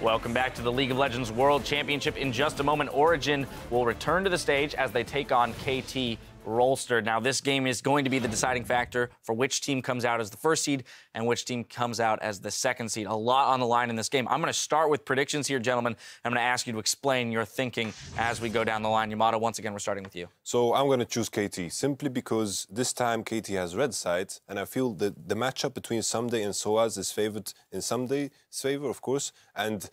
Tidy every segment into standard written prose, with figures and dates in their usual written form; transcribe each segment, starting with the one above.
Welcome back to the League of Legends World Championship. In just a moment, Origen will return to the stage as they take on KT Rolster. Now, this game is going to be the deciding factor for which team comes out as the first seed and which team comes out as the second seed. A lot on the line in this game. I'm going to start with predictions here, gentlemen. I'm going to ask you to explain your thinking as we go down the line. Yamato, once again, we're starting with you. So I'm going to choose KT simply because this time KT has red side, and I feel that the matchup between Someday and Soaz is favored in Someday's favor, of course, and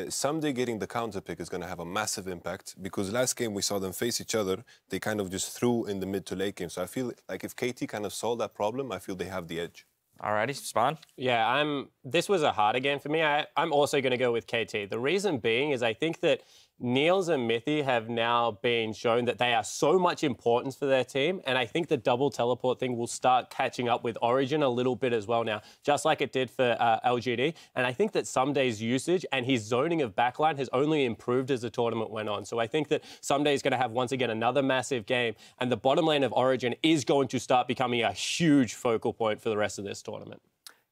Someday getting the counter pick is going to have a massive impact because last game we saw them face each other. They kind of just threw in the mid to late game. So I feel like if KT kind of solved that problem, I feel they have the edge. Alrighty, Spawn? Yeah, this was a harder game for me. I'm also going to go with KT. The reason being is I think that Niels and Mithy have now been shown that they are so much importance for their team, and I think the double teleport thing will start catching up with Origen a little bit as well now, just like it did for LGD. And I think that Someday's usage and his zoning of backline has only improved as the tournament went on. So I think that Someday is going to have, once again, another massive game, and the bottom lane of Origen is going to start becoming a huge focal point for the rest of this tournament.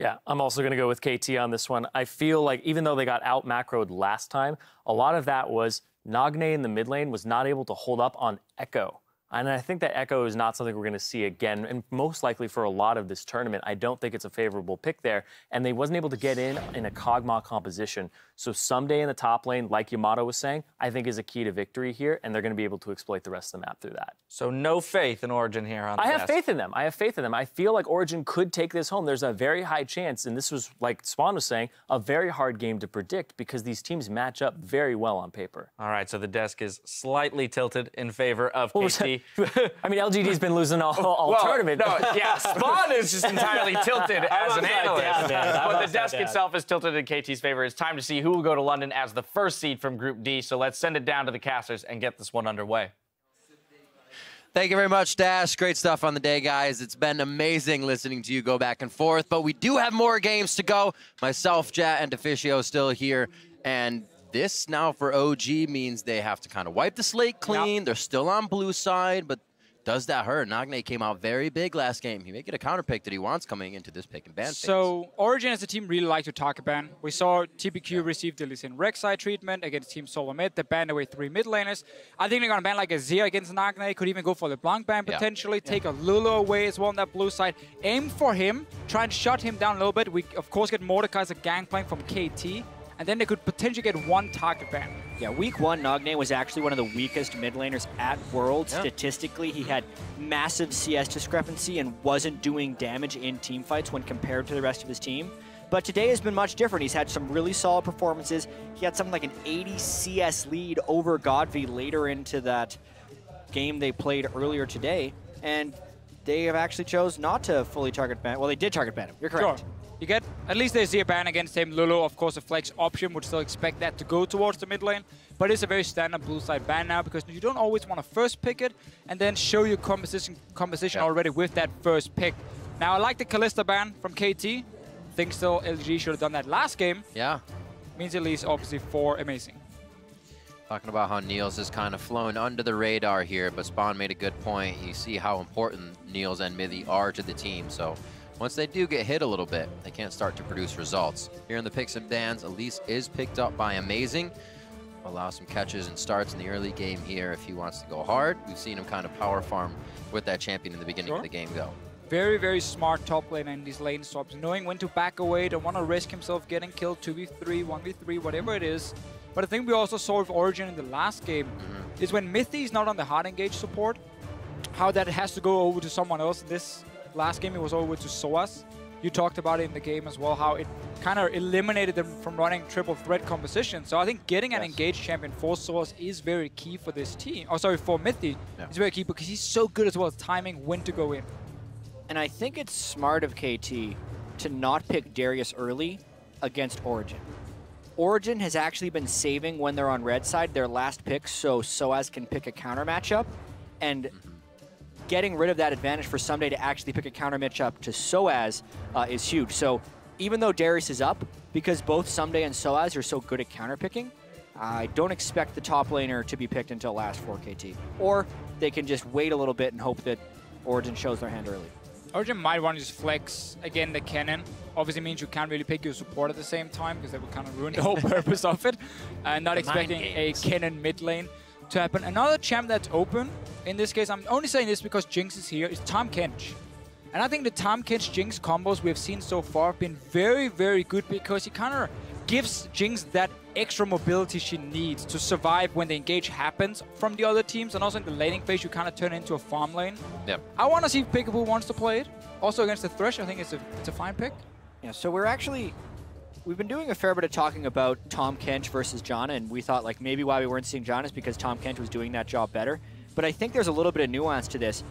Yeah, I'm also going to go with KT on this one. I feel like even though they got out macroed last time, a lot of that was Nagne in the mid lane was not able to hold up on Echo. And I think that Echo is not something we're going to see again, and most likely for a lot of this tournament. I don't think it's a favorable pick there, and they wasn't able to get in a Kog'Maw composition. So Someday in the top lane, like Yamato was saying, I think is a key to victory here, and they're going to be able to exploit the rest of the map through that. So no faith in Origen here on the I have faith in them. I have faith in them. I feel like Origen could take this home. There's a very high chance, and this was, like Spawn was saying, a very hard game to predict because these teams match up very well on paper. All right, so the desk is slightly tilted in favor of KT. I mean, LGD's been losing all tournament. No, yeah, Spawn is just entirely tilted as an analyst. But the desk itself is tilted in KT's favor. It's time to see who will go to London as the first seed from Group D. So let's send it down to the casters and get this one underway. Thank you very much, Dash. Great stuff on the day, guys. It's been amazing listening to you go back and forth, but we do have more games to go. Myself, Jat, and Deficio still here, and this now for OG means they have to kind of wipe the slate clean. Yep. They're still on blue side, but does that hurt? Nagne came out very big last game. He may get a counter pick that he wants coming into this pick and ban phase. So Origen as a team really like to target ban. We saw TPQ receive the Lee Sin Rek'Sai treatment against Team Solo Mid. They banned away 3 mid laners. I think they're going to ban like a Zia against Nagne. Could even go for the Blanc ban potentially. Take a Lulu away as well on that blue side. Aim for him. Try and shut him down a little bit. We, of course, get Mordekai as a gangplank from KT. And then they could potentially get 1 target ban. Yeah, week 1, Nagne was actually one of the weakest mid laners at Worlds. Statistically, he had massive CS discrepancy and wasn't doing damage in team fights when compared to the rest of his team. But today has been much different. He's had some really solid performances. He had something like an 80 CS lead over Godfrey later into that game they played earlier today. And they have actually chose not to fully target ban. Well, they did target ban him. You're correct. Sure. You get at least a Zia ban against him. Lulu, of course, a flex option. Would still expect that to go towards the mid lane. But it's a very standard blue side ban now because you don't always want to first pick it and then show your composition already with that first pick. Now, I like the Kalista ban from KT. Think still LG should have done that last game. Yeah. Means at least, obviously, 4 amazing. Talking about how Niels is kind of flown under the radar here, but Spawn made a good point. You see how important Niels and Mithy are to the team. So once they do get hit a little bit, they can't start to produce results. Here in the picks and bans, Elise is picked up by Amazing. Allow some catches and starts in the early game here if he wants to go hard. We've seen him kind of power farm with that champion in the beginning of the game go. Very, very smart top lane in these lane swaps, knowing when to back away, don't want to risk himself getting killed 2v3, 1v3, whatever it is. But I think we also saw with Origen in the last game is when Mithy is not on the hard engage support, how that has to go over to someone else. This last game it was over to Soaz. You talked about it in the game as well, how it kind of eliminated them from running triple threat composition. So I think getting an engaged champion for Soaz is very key for this team. Oh, sorry, for Mithy. It's very key because he's so good as well as timing when to go in. And I think it's smart of KT to not pick Darius early against Origen. Origen has actually been saving when they're on red side their last pick so Soaz can pick a counter matchup. And getting rid of that advantage for Someday to actually pick a counter matchup to Soaz is huge. So even though Darius is up, because both Someday and Soaz are so good at counter picking, I don't expect the top laner to be picked until last for KT. Or they can just wait a little bit and hope that Origen shows their hand early. Origen might want to just flex again the cannon. Obviously means you can't really pick your support at the same time because that would kind of ruin the whole purpose of it. Not expecting a cannon mid lane to happen. Another champ that's open, in this case, I'm only saying this because Jinx is here, is Tahm Kench. And I think the Tahm Kench Jinx combos we've seen so far have been very, very good because he kind of gives Jinx that extra mobility she needs to survive when the engage happens from the other teams. And also in the laning phase, you kind of turn into a farm lane. Yep. I want to see if Peekaboo wants to play it. Also against the Thresh, I think it's a fine pick. Yeah, so we've been doing a fair bit of talking about Tahm Kench versus Janna, and we thought like maybe why we weren't seeing Janna is because Tahm Kench was doing that job better. But I think there's a little bit of nuance to this,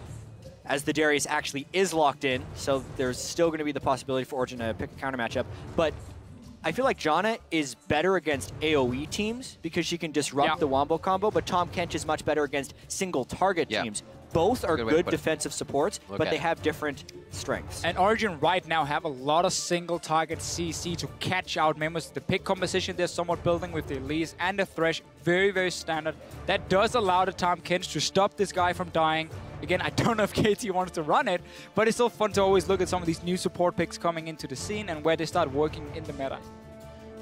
as the Darius actually is locked in, so there's still going to be the possibility for Origen to pick a counter matchup. But I feel like Janna is better against AoE teams because she can disrupt the Wombo combo, but Tahm Kench is much better against single target teams. Both are good defensive supports, but they have different strengths. And Origen right now have a lot of single target CC to catch out members. The pick composition they're somewhat building with the Elise and the Thresh, very, very standard. That does allow the Tahm Kench to stop this guy from dying. Again, I don't know if KT wants to run it, but it's still fun to always look at some of these new support picks coming into the scene and where they start working in the meta.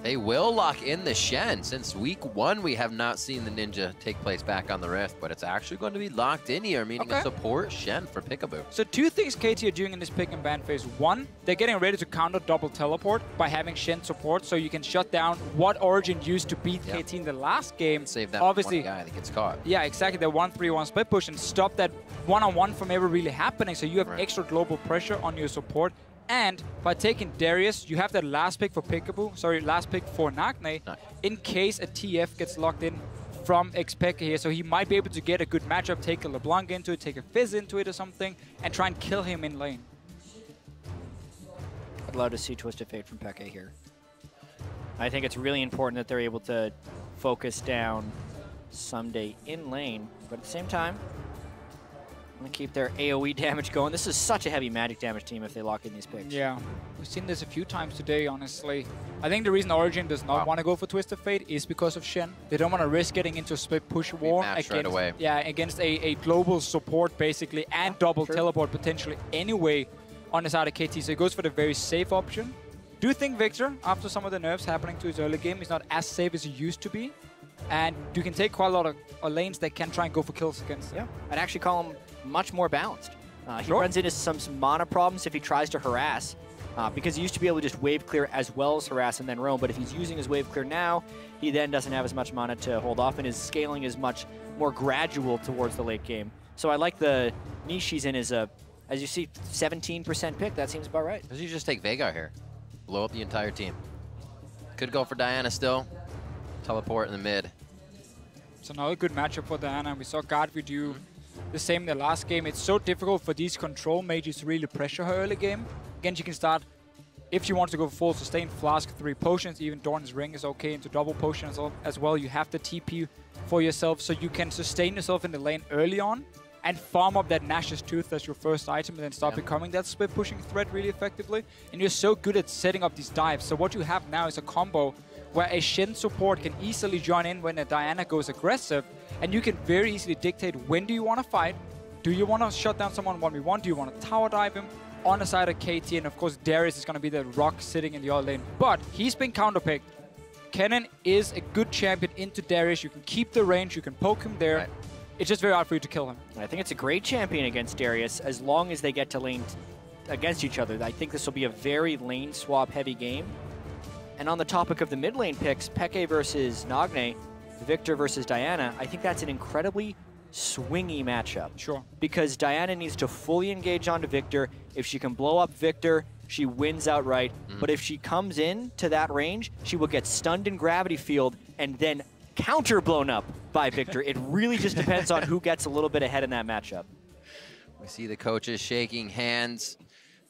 They will lock in the Shen. Since week 1, we have not seen the Ninja take place back on the Rift, but it's actually going to be locked in here, meaning a support Shen for Peekaboo. So 2 things KT are doing in this pick and ban phase. 1, they're getting ready to counter double teleport by having Shen support, so you can shut down what Origen used to beat KT in the last game. Save that obviously one guy that gets caught. Yeah, exactly. The 1-3-1 split push and stop that one-on-one from ever really happening, so you have extra global pressure on your support. And by taking Darius, you have that last pick for Peekaboo, last pick for Nagne, in case a TF gets locked in from Xpeke here. So he might be able to get a good matchup, take a LeBlanc into it, take a Fizz into it or something, and try and kill him in lane. I'd love to see Twisted Fate from Peke here. I think it's really important that they're able to focus down Someday in lane, but at the same time, I'm going to keep their AoE damage going. This is such a heavy magic damage team if they lock in these picks. Yeah, we've seen this a few times today, honestly. I think the reason Origen does not want to go for Twisted Fate is because of Shen. They don't want to risk getting into a split push war against a global support, basically, and double teleport potentially anyway on the side of KT. So he goes for the very safe option. Do think Victor, after some of the nerfs happening to his early game, is not as safe as he used to be. And you can take quite a lot of lanes that can try and go for kills against him. Yeah, I'd actually call him much more balanced. He runs into some mana problems if he tries to harass, because he used to be able to just wave clear as well as harass and then roam, but if he's using his wave clear now, he then doesn't have as much mana to hold off, and his scaling is much more gradual towards the late game. So I like the niche he's in as you see, 17% pick. That seems about right. You just take Veigar here. Blow up the entire team. Could go for Diana still. Teleport in the mid. It's another good matchup for Diana. We saw Godfrey do the same in the last game. It's so difficult for these control mages to really pressure her early game. Again, she can start, if she wants to go for full sustain, Flask 3 potions. Even Dorn's Ring is okay into double potions as well. You have the TP for yourself, so you can sustain yourself in the lane early on and farm up that Nash's Tooth as your first item and then start becoming that split pushing threat really effectively. And you're so good at setting up these dives. So what you have now is a combo where a Shen support can easily join in when a Diana goes aggressive, and you can very easily dictate when do you want to fight. Do you want to shut down someone 1v1? Do you want to tower dive him on the side of KT? And of course, Darius is going to be the rock sitting in the other lane. But he's been counterpicked. Kennen is a good champion into Darius. You can keep the range, you can poke him there. It's just very hard for you to kill him. I think it's a great champion against Darius as long as they get to lane against each other. I think this will be a very lane swap heavy game. And on the topic of the mid lane picks, Peke versus Nagne, Victor versus Diana, I think that's an incredibly swingy matchup. Sure. Because Diana needs to fully engage onto Victor. If she can blow up Victor, she wins outright. But if she comes in to that range, she will get stunned in gravity field and then counter blown up by Victor. It really just depends on who gets a little bit ahead in that matchup. We see the coaches shaking hands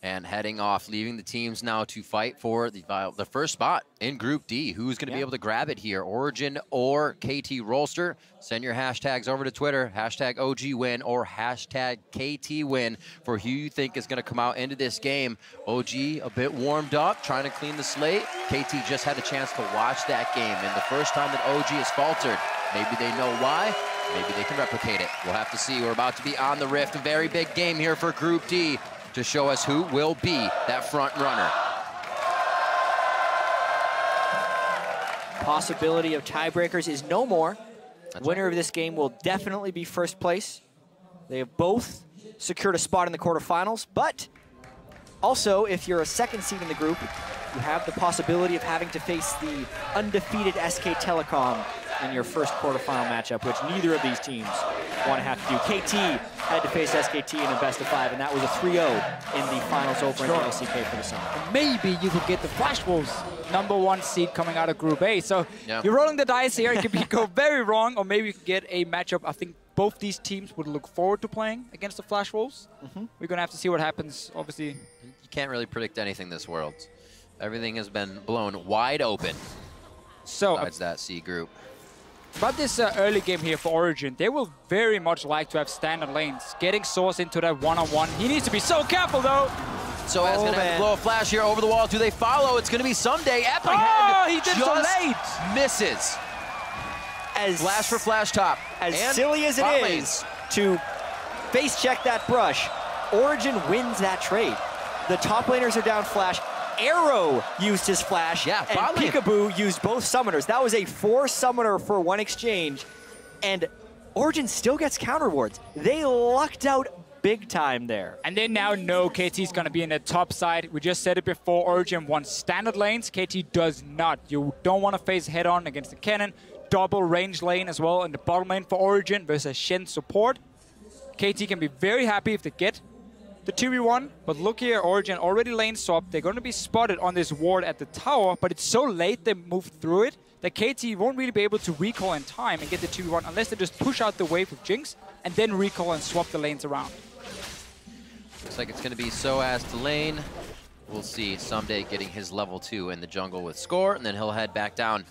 and heading off, leaving the teams now to fight for the first spot in Group D. Who's going to be able to grab it here? Origen or KT Rolster? Send your hashtags over to Twitter, hashtag OGWin or hashtag KTWin for who you think is going to come out into this game. OG a bit warmed up, trying to clean the slate. KT just had a chance to watch that game, and the first time that OG has faltered, maybe they know why. Maybe they can replicate it. We'll have to see. We're about to be on the Rift. A very big game here for Group D. to show us who will be that front runner. Possibility of tiebreakers is no more. Winner of this game will definitely be first place. They have both secured a spot in the quarterfinals, but also, if you're a second seed in the group, you have the possibility of having to face the undefeated SK Telecom in your first quarterfinal matchup, which neither of these teams want to have to do. KT had to face SKT in a best-of-5, and that was a 3-0 in the finals over in the LCK for the summer. Maybe you could get the Flash Wolves #1 seed coming out of Group A. So you're rolling the dice here. It could go very wrong, or maybe you could get a matchup I think both these teams would look forward to playing against the Flash Wolves. We're going to have to see what happens, obviously. You can't really predict anything this world. Everything has been blown wide open. So besides that C group. About this early game here for Origen, they will very much like to have standard lanes. Getting Source into that one-on-one. He needs to be so careful, though. So as going to have to blow a flash here over the wall. Do they follow? It's going to be Someday. Apprehend. He did so late. Misses. Flash for flash top. As and silly as it is to face check that brush, Origen wins that trade. The top laners are down flash. Arrow used his flash, and Peekaboo used both summoners. That was a 4-summoner for 1 exchange, and Origen still gets counter wards. They lucked out big time there. And they now know KT's going to be in the top side. We just said it before, Origen wants standard lanes. KT does not. You don't want to face head-on against the cannon. Double range lane as well in the bottom lane for Origen versus Shen support. KT can be very happy if they get the 2v1, but look here, Origen already lane swapped. They're going to be spotted on this ward at the tower, but it's so late they moved through it that KT won't really be able to recall in time and get the 2v1 unless they just push out the wave with Jinx and then recall and swap the lanes around. Looks like it's going to be Soaz to lane. We'll see Someday getting his level 2 in the jungle with Score, and then he'll head back down.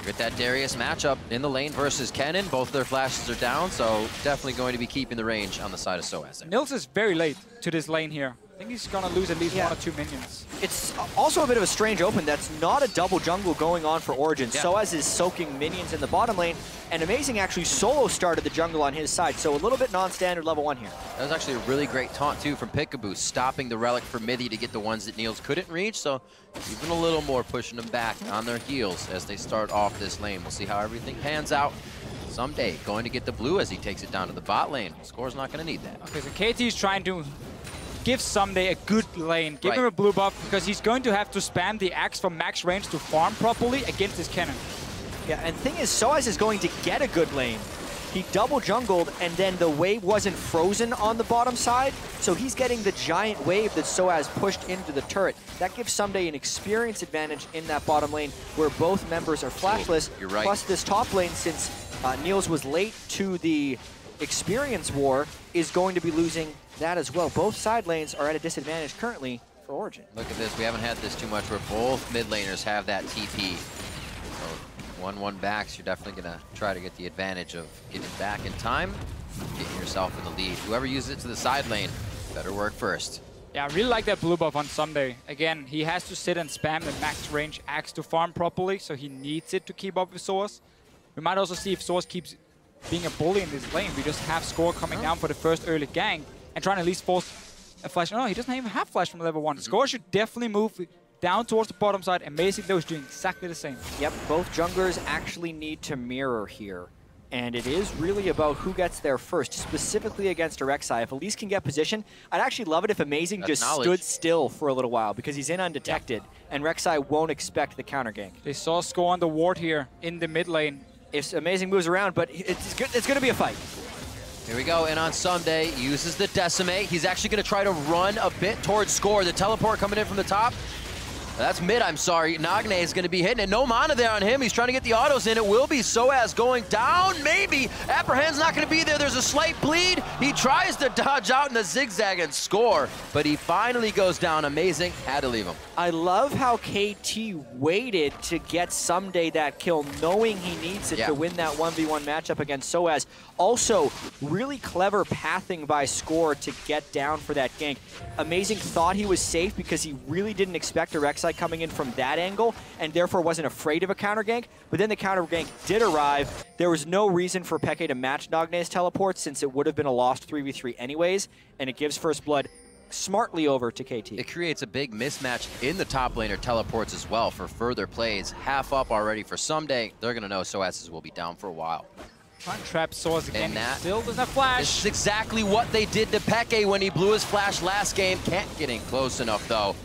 Get that Darius matchup in the lane versus Kennen. Both their flashes are down, so definitely going to be keeping the range on the side of Soaz there. Nils is very late to this lane here. I think he's going to lose at least 1 or 2 minions. It's also a bit of a strange open. That's not a double jungle going on for Origen. Soaz is soaking minions in the bottom lane, and Amazing actually solo started the jungle on his side, so a little bit non-standard level 1 here. That was actually a really great taunt, too, from Peekaboo, stopping the Relic for Mithy to get the ones that Niels couldn't reach, so even a little more pushing them back on their heels as they start off this lane. We'll see how everything pans out. Someday going to get the blue as he takes it down to the bot lane. Score's not going to need that. Okay, so KT is trying to give Someday a good lane. Give him a blue buff because he's going to have to spam the axe from max range to farm properly against his cannon. Yeah, and the thing is, Soaz is going to get a good lane. He double jungled, and then the wave wasn't frozen on the bottom side, so he's getting the giant wave that Soaz pushed into the turret. That gives Someday an experience advantage in that bottom lane where both members are flashless. You're right. Plus this top lane, since Niels was late to the experience war, is going to be losing that as well. Both side lanes are at a disadvantage currently for Origen. Look at this. We haven't had this too much where both mid laners have that TP. So 1-1 backs, you're definitely going to try to get the advantage of getting back in time, getting yourself in the lead. Whoever uses it to the side lane, better work first. Yeah, I really like that blue buff on Someday. Again, he has to sit and spam the max range axe to farm properly, so he needs it to keep up with Source. We might also see if Source keeps being a bully in this lane. We just have Score coming down for the first early gank and trying to at least force a flash. No, he doesn't even have flash from level 1. Score should definitely move down towards the bottom side. Amazing though is doing exactly the same. Yep, both junglers actually need to mirror here. And it is really about who gets there first, specifically against a Rek'Sai. If Elise can get position, I'd actually love it if Amazing just stood still for a little while because he's in undetected, and Rek'Sai won't expect the counter gank. They saw Score on the ward here in the mid lane. If Amazing moves around, but it's going to be a fight. Here we go, and on Someday, uses the Decimate. He's actually going to try to run a bit towards Score. The teleport coming in from the top. That's mid, I'm sorry. Nagne is going to be hitting it. No mana there on him. He's trying to get the autos in. It will be Soaz going down, maybe. Apprehend's not going to be there. There's a slight bleed. He tries to dodge out in the zigzag and Score, but he finally goes down. Amazing. Had to leave him. I love how KT waited to get Someday that kill, knowing he needs it to win that 1v1 matchup against Soaz. Also, really clever pathing by Score to get down for that gank. Amazing thought he was safe because he really didn't expect a Rek'Sai coming in from that angle and therefore wasn't afraid of a counter gank, but then the counter gank did arrive. There was no reason for Peke to match Nagne's teleport since it would have been a lost 3v3 anyways, and it gives first blood. smartly over to KT. It creates a big mismatch in the top laner teleports as well for further plays. Half up already for Someday. They're going to know Soas will be down for a while. Trying to trap Soas again. And that Still doesn't have flash. This is exactly what they did to Peke when he blew his flash last game. Can't get in close enough, though.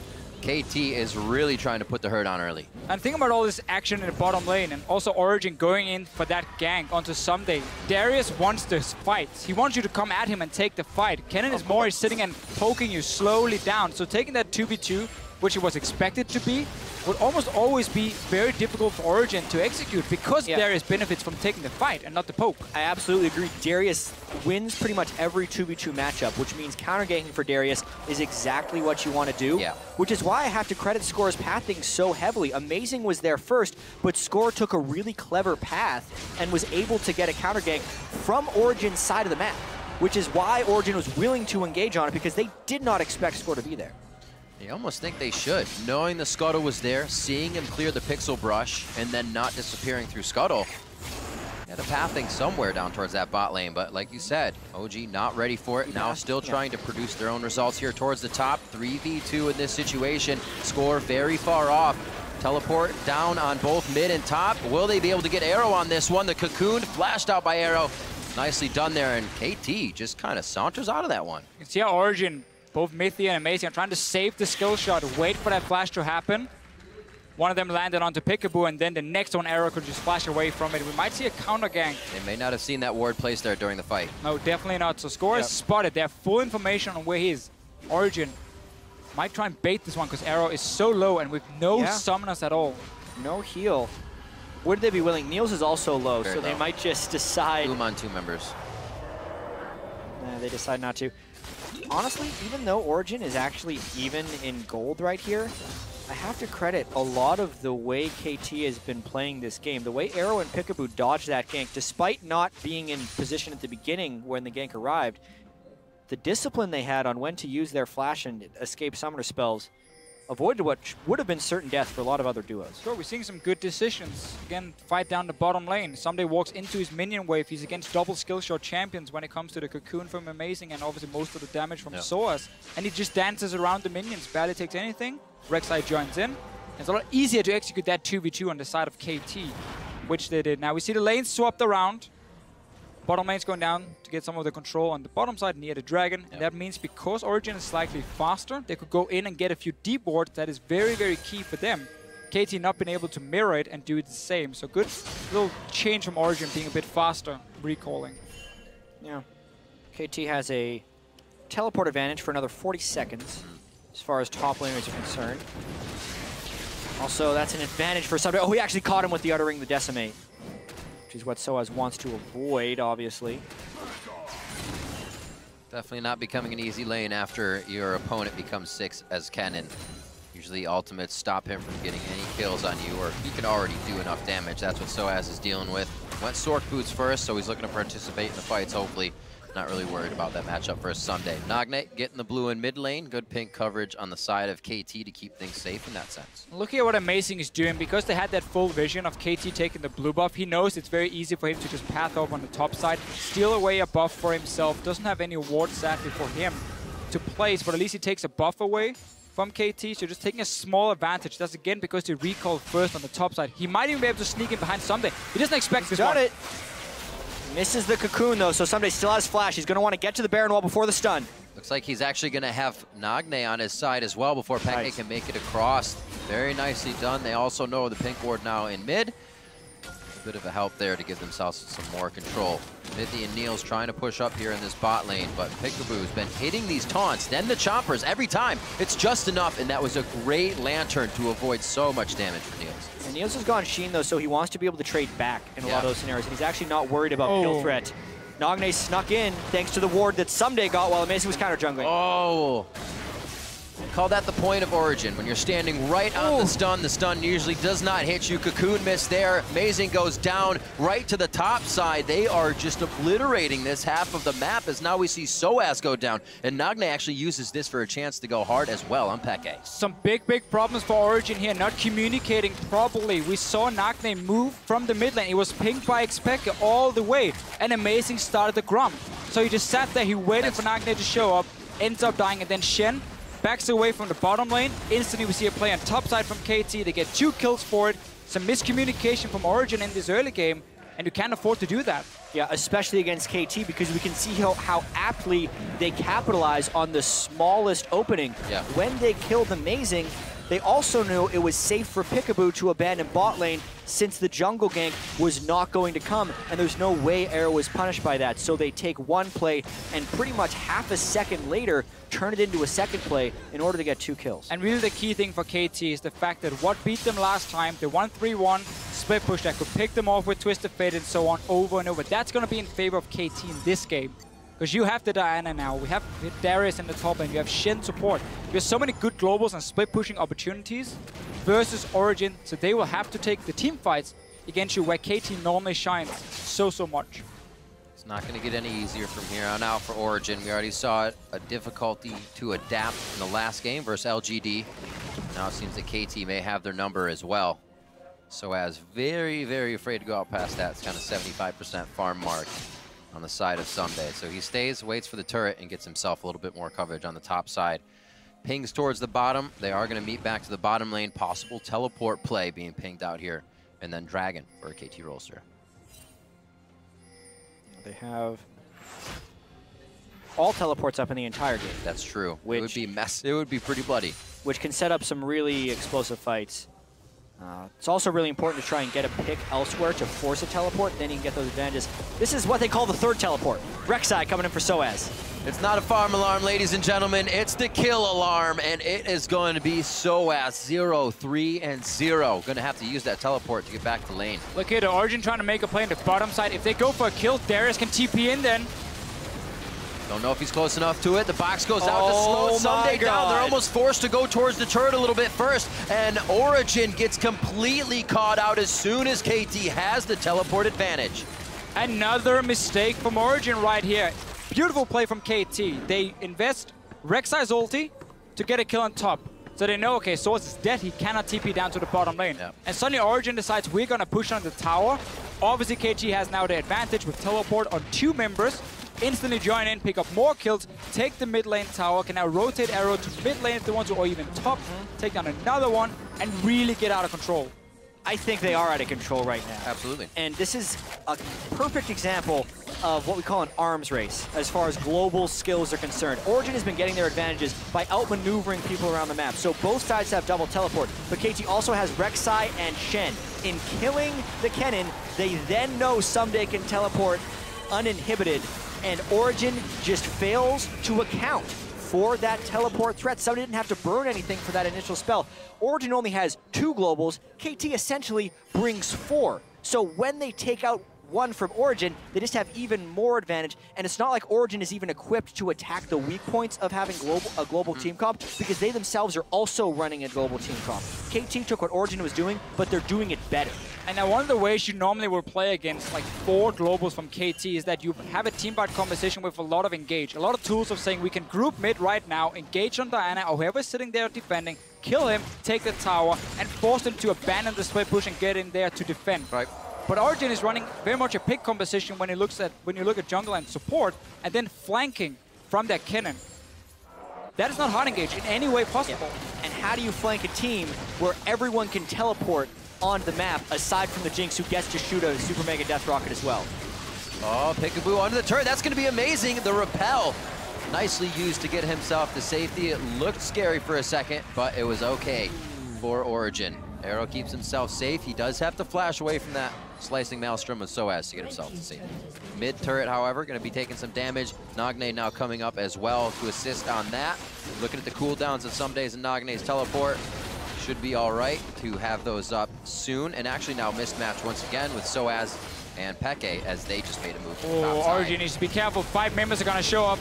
KT is really trying to put the hurt on early. And think about all this action in the bottom lane, and also Origen going in for that gank onto Someday. Darius wants this fight. He wants you to come at him and take the fight. Kennen is more sitting and poking you slowly down. So taking that 2v2, which it was expected to be, would almost always be very difficult for Origen to execute because Darius benefits from taking the fight and not the poke. I absolutely agree. Darius wins pretty much every 2v2 matchup, which means counter-ganking for Darius is exactly what you want to do. Yeah. Which is why I have to credit Score's pathing so heavily. Amazing was there first, but Score took a really clever path and was able to get a counter-gank from Origen's side of the map, which is why Origen was willing to engage on it because they did not expect Score to be there. You almost think they should. Knowing the Scuttle was there, seeing him clear the Pixel Brush, and then not disappearing through Scuttle. Had a pathing somewhere down towards that bot lane, but like you said, OG not ready for it. Now still trying to produce their own results here towards the top. 3v2 in this situation. Score very far off. Teleport down on both mid and top. Will they be able to get Arrow on this one? The Cocoon flashed out by Arrow. Nicely done there, and KT just kind of saunters out of that one. You can see how Origen, both Mythy and Amazing, are trying to save the skill shot, wait for that flash to happen. One of them landed onto Peekaboo, and then the next one, Arrow, could just flash away from it. We might see a counter gank. They may not have seen that ward placed there during the fight. No, definitely not. So Score is spotted. They have full information on where he is. Origen might try and bait this one because Arrow is so low and with no summoners at all. No heal. Would they be willing? Niels is also low, Very so low. they might just decide. Boom on 2 members. Nah, they decide not to. Honestly, even though Origen is actually even in gold right here, I have to credit a lot of the way KT has been playing this game. The way Arrow and Peekaboo dodged that gank, despite not being in position at the beginning when the gank arrived, the discipline they had on when to use their flash and escape summoner spells avoided what would have been certain death for a lot of other duos. Sure, we're seeing some good decisions. Again, fight down the bottom lane. Someday walks into his minion wave. He's against double skill shot champions when it comes to the Cocoon from Amazing and obviously most of the damage from Soas. And he just dances around the minions, barely takes anything. Rek'Sai joins in. It's a lot easier to execute that 2v2 on the side of KT, which they did. Now we see the lanes swapped around. Bottom lane's going down to get some of the control on the bottom side near the dragon. And that means because Origen is slightly faster, they could go in and get a few deep wards. That is very, very key for them. KT not being able to mirror it and do it the same. So good little change from Origen being a bit faster, recalling. Yeah. KT has a teleport advantage for another 40 seconds as far as top laners are concerned. Also, that's an advantage for somebody. Oh, he actually caught him with the Uttering the Decimate, which is what Soaz wants to avoid, obviously. Definitely not becoming an easy lane after your opponent becomes 6 as Kennen. Usually ultimates stop him from getting any kills on you, or he can already do enough damage. That's what Soaz is dealing with. Went Sork Boots first, so he's looking to participate in the fights, hopefully. Not really worried about that matchup for Sunday. Nagne getting the blue in mid lane. Good pink coverage on the side of KT to keep things safe in that sense. Look at what Amazing is doing. Because they had that full vision of KT taking the blue buff, he knows it's very easy for him to just path over on the top side, steal away a buff for himself. Doesn't have any ward sadly for him to place, but at least he takes a buff away from KT, so just taking a small advantage. That's again because they recall first on the top side. He might even be able to sneak in behind Someday. He doesn't expect this one. Got it. Misses the Cocoon, though, so Someday still has flash. He's going to want to get to the Baron Wall before the stun. Looks like he's actually going to have Nagne on his side as well before Peke can make it across. Very nicely done. They also know the pink ward now in mid. A bit of a help there to give themselves some more control. Mythy and Niels trying to push up here in this bot lane, but Peekaboo's been hitting these taunts, then the chompers every time. It's just enough, and that was a great lantern to avoid so much damage for Niels. And Niels has gone Sheen, though, so he wants to be able to trade back in a lot of those scenarios, and he's actually not worried about kill threat. Nagne snuck in thanks to the ward that Someday got while Amazing was counter-jungling. Oh! Call that the point of Origen. When you're standing right on the stun usually does not hit you. Cocoon missed there. Amazing goes down right to the top side. They are just obliterating this half of the map as now we see Soaz go down. And Nagne actually uses this for a chance to go hard as well on Peke. Some big problems for Origen here, not communicating properly. We saw Nagne move from the mid lane. He was pinged by Xpeke all the way. And Amazing started the Grump. So he just sat there, he waited for Nagne to show up. ends up dying, and then Shen backs away from the bottom lane. Instantly, we see a play on top side from KT. They get 2 kills for it. Some miscommunication from Origen in this early game, and you can't afford to do that. Yeah, especially against KT, because we can see how aptly they capitalize on the smallest opening. Yeah. When they killed Amazing, they also knew it was safe for Peekaboo to abandon bot lane since the jungle gank was not going to come, and there's no way Arrow was punished by that. So they take one play and pretty much half a second later turn it into a second play in order to get 2 kills. And really the key thing for KT is the fact that what beat them last time, they won 3-1, split push that could pick them off with Twisted Fate and so on over and over. That's going to be in favor of KT in this game. Because you have the Diana now, we have Darius in the top lane, you have Shen support. There's so many good globals and split pushing opportunities versus Origen, so they will have to take the team fights against you where KT normally shines so much. It's not going to get any easier from here on out for Origen. We already saw it, a difficulty to adapt in the last game versus LGD. Now it seems that KT may have their number as well. Soaz very afraid to go out past that. It's kind of 75% farm mark on the side of Someday. So he stays, waits for the turret, and gets himself a little bit more coverage on the top side. Pings towards the bottom. They are going to meet back to the bottom lane. Possible teleport play being pinged out here. And then Dragon for KT Rolster. They have all teleports up in the entire game. That's true. It would be it would be pretty bloody. Which can set up some really explosive fights. It's also really important to try and get a pick elsewhere to force a teleport, then you can get those advantages. This is what they call the third teleport. Rek'Sai coming in for Soaz. It's not a farm alarm, ladies and gentlemen. It's the kill alarm, and it is going to be Soaz 0, 3, and 0. Going to have to use that teleport to get back to lane. Look here, the Origen trying to make a play on the bottom side. If they go for a kill, Darius can TP in then. Don't know if he's close enough to it. The box goes out to slow Someday down. They're almost forced to go towards the turret a little bit first, and Origen gets completely caught out as soon as KT has the teleport advantage. Another mistake from Origen right here. Beautiful play from KT. They invest Rek'Sai's ulti to get a kill on top. So they know, okay, Soaz is dead, he cannot TP down to the bottom lane. Yep. And suddenly Origen decides we're gonna push on the tower. Obviously KT has now the advantage with teleport on 2 members. Instantly join in, pick up more kills, take the mid lane tower, can now rotate Arrow to mid lane if they want to, or even top, take down another one, and really get out of control. I think they are out of control right now. Absolutely. And this is a perfect example of what we call an arms race as far as global skills are concerned. Origen has been getting their advantages by outmaneuvering people around the map. So both sides have double teleport, but KT also has Rek'Sai and Shen. In killing the Kennen, they then know Someday can teleport uninhibited, and Origen just fails to account for that teleport threat. Someday didn't have to burn anything for that initial spell. Origen only has 2 globals. KT essentially brings 4. So when they take out one from Origen, they just have even more advantage, and it's not like Origen is even equipped to attack the weak points of having a global team comp, because they themselves are also running a global team comp. KT took what Origen was doing, but they're doing it better. And now one of the ways you normally will play against like 4 globals from KT is that you have a team fight composition with a lot of engage. A lot of tools of saying we can group mid right now, engage on Diana, or whoever's sitting there defending, kill him, take the tower, and force them to abandon the split push and get in there to defend. Right. But Origen is running very much a pick composition when you look at jungle and support, and then flanking from that Kennen. That is not hard engage in any way possible. Yeah. And how do you flank a team where everyone can teleport on the map, aside from the Jinx, who gets to shoot a Super Mega Death Rocket as well? Oh, Peekaboo onto the turret. That's going to be amazing. The repel, nicely used to get himself to safety. It looked scary for a second, but it was okay for Origen. Arrow keeps himself safe. He does have to flash away from that slicing maelstrom with Soaz to get himself to safety. Mid turret, however, going to be taking some damage. Nagne now coming up as well to assist on that. Looking at the cooldowns of Someday's and Nagne's teleport. Should be all right to have those up soon. And actually now mismatched once again with Soaz and Peke as they just made a move. Oh, Origen needs to be careful. 5 members are going to show up.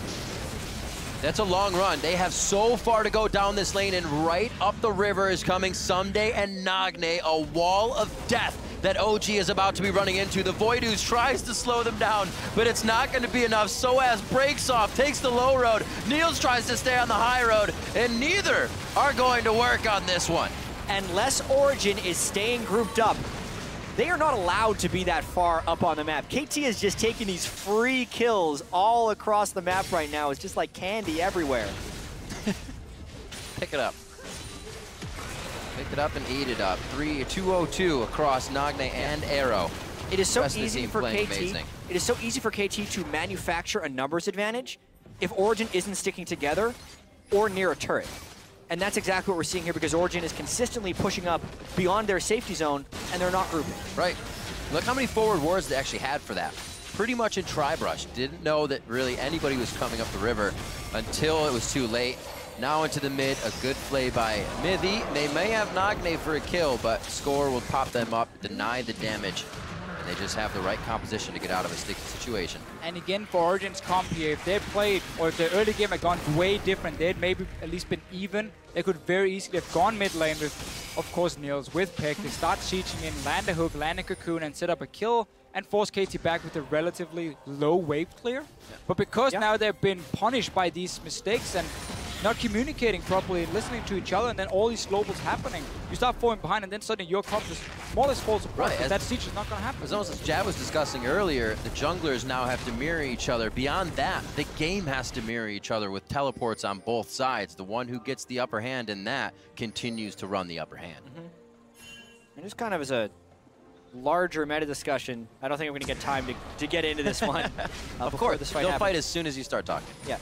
That's a long run. They have so far to go down this lane, and right up the river is coming Someday and Nagne, a wall of death that OG is about to be running into. The Voidooz tries to slow them down, but it's not going to be enough. Soaz breaks off, takes the low road. Niels tries to stay on the high road, and neither are going to work on this one. Unless Origen is staying grouped up, they are not allowed to be that far up on the map. KT is just taking these free kills all across the map right now. It's just like candy everywhere. Pick it up. Pick it up and eat it up. 202 across Nagne and Arrow. It is so Rest of the easy team for playing KT. amazing. It is so easy for KT to manufacture a numbers advantage if Origen isn't sticking together or near a turret. And that's exactly what we're seeing here because Origen is consistently pushing up beyond their safety zone and they're not grouping. Right. Look how many forward wards they actually had for that. Pretty much in tri-brush. Didn't know that really anybody was coming up the river until it was too late. Now into the mid, a good play by Mithy. They may have Nagne for a kill, but Score will pop them up, deny the damage. And they just have the right composition to get out of a sticky situation. And again, for Origen's comp here, if they played, or if their early game had gone way different, they'd maybe at least been even. They could very easily have gone mid lane with, of course, Niels with Pick. They start sieging in, land a hook, land a cocoon, and set up a kill, and force KT back with a relatively low wave clear. Yeah. But because now they've been punished by these mistakes and not communicating properly, listening to each other, and then all these globals happening, you start falling behind, and then suddenly your comp just more or less falls apart. Right, that siege is not going to happen. As almost as Jab was discussing earlier, the junglers now have to mirror each other. Beyond that, the game has to mirror each other with teleports on both sides. The one who gets the upper hand in that continues to run the upper hand. And just kind of as a larger meta discussion, I don't think I'm going to get time to get into this one. Of course, they'll fight as soon as you start talking. Yeah,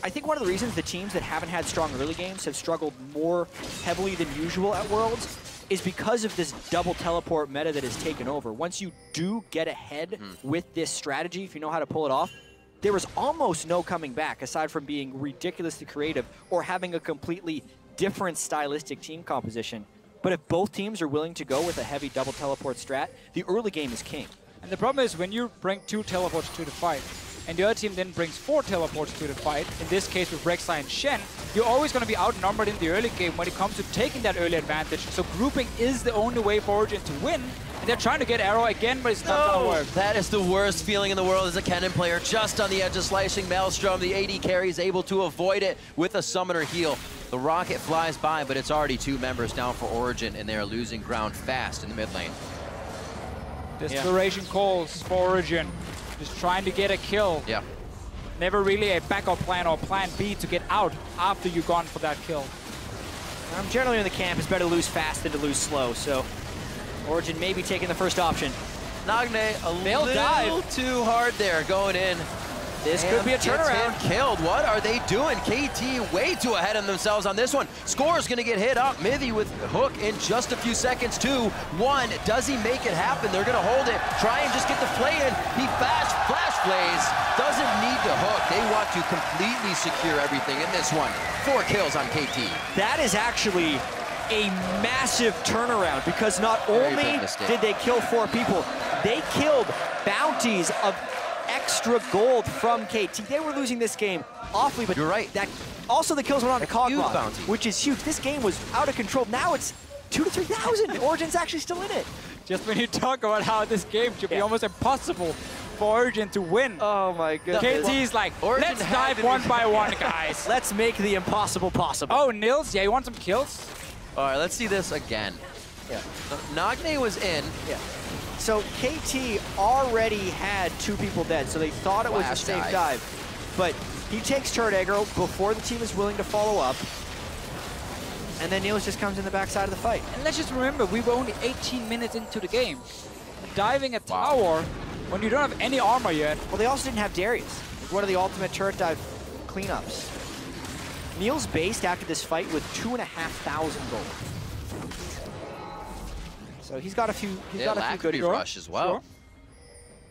I think one of the reasons the teams that haven't had strong early games have struggled more heavily than usual at Worlds is because of this double teleport meta that has taken over. Once you do get ahead with this strategy, if you know how to pull it off, there is almost no coming back aside from being ridiculously creative or having a completely different stylistic team composition. But if both teams are willing to go with a heavy double teleport strat, the early game is king. And the problem is when you bring 2 teleports to the fight, and the other team then brings 4 teleports to the fight, in this case with Rek'Sai and Shen, you're always going to be outnumbered in the early game when it comes to taking that early advantage. So grouping is the only way for Origen to win, and they're trying to get Arrow again, but it's not going to work. That is the worst feeling in the world as a Kennen player, just on the edge of slicing Maelstrom. The AD carry is able to avoid it with a summoner heal. The rocket flies by, but it's already 2 members down for Origen, and they are losing ground fast in the mid lane. Desperation calls for Origen. Just trying to get a kill. Yeah. Never really a backup plan or plan B to get out after you've gone for that kill. Generally in the camp, it's better to lose fast than to lose slow, so Origen may be taking the first option. Nagne a little too hard there going in. This could be a turnaround. Gets him killed. What are they doing? KT way too ahead of themselves on this one. Score's going to get hit up. Mithy with hook in just a few seconds. 2-1. Does he make it happen? They're going to hold it. Try and just get the play in. He flash plays. Doesn't need the hook. They want to completely secure everything in this one. 4 kills on KT. That is actually a massive turnaround because not only did they kill 4 people, they killed bounties of extra gold from KT. They were losing this game awfully, but you're right. That also the kills went on to Coglock, which is huge. This game was out of control. Now it's 2,000 to 3,000. Origen's actually still in it. Just when you talk about how this game should be almost impossible for Origen to win. Oh my goodness. KT's like, let's dive one by one, guys. Let's make the impossible possible. Oh, Niels, you want some kills? All right, let's see this again. Yeah. Nagne was in. Yeah. So KT already had 2 people dead, so they thought it was a safe dive. But he takes turret aggro before the team is willing to follow up. And then Niels just comes in the backside of the fight. And let's just remember, we were only 18 minutes into the game. Diving a tower when you don't have any armor yet. Well, they also didn't have Darius. One of the ultimate turret dive cleanups. Niels based after this fight with 2,500 gold. So he's got a few. He's got a few good rush as well. Sure.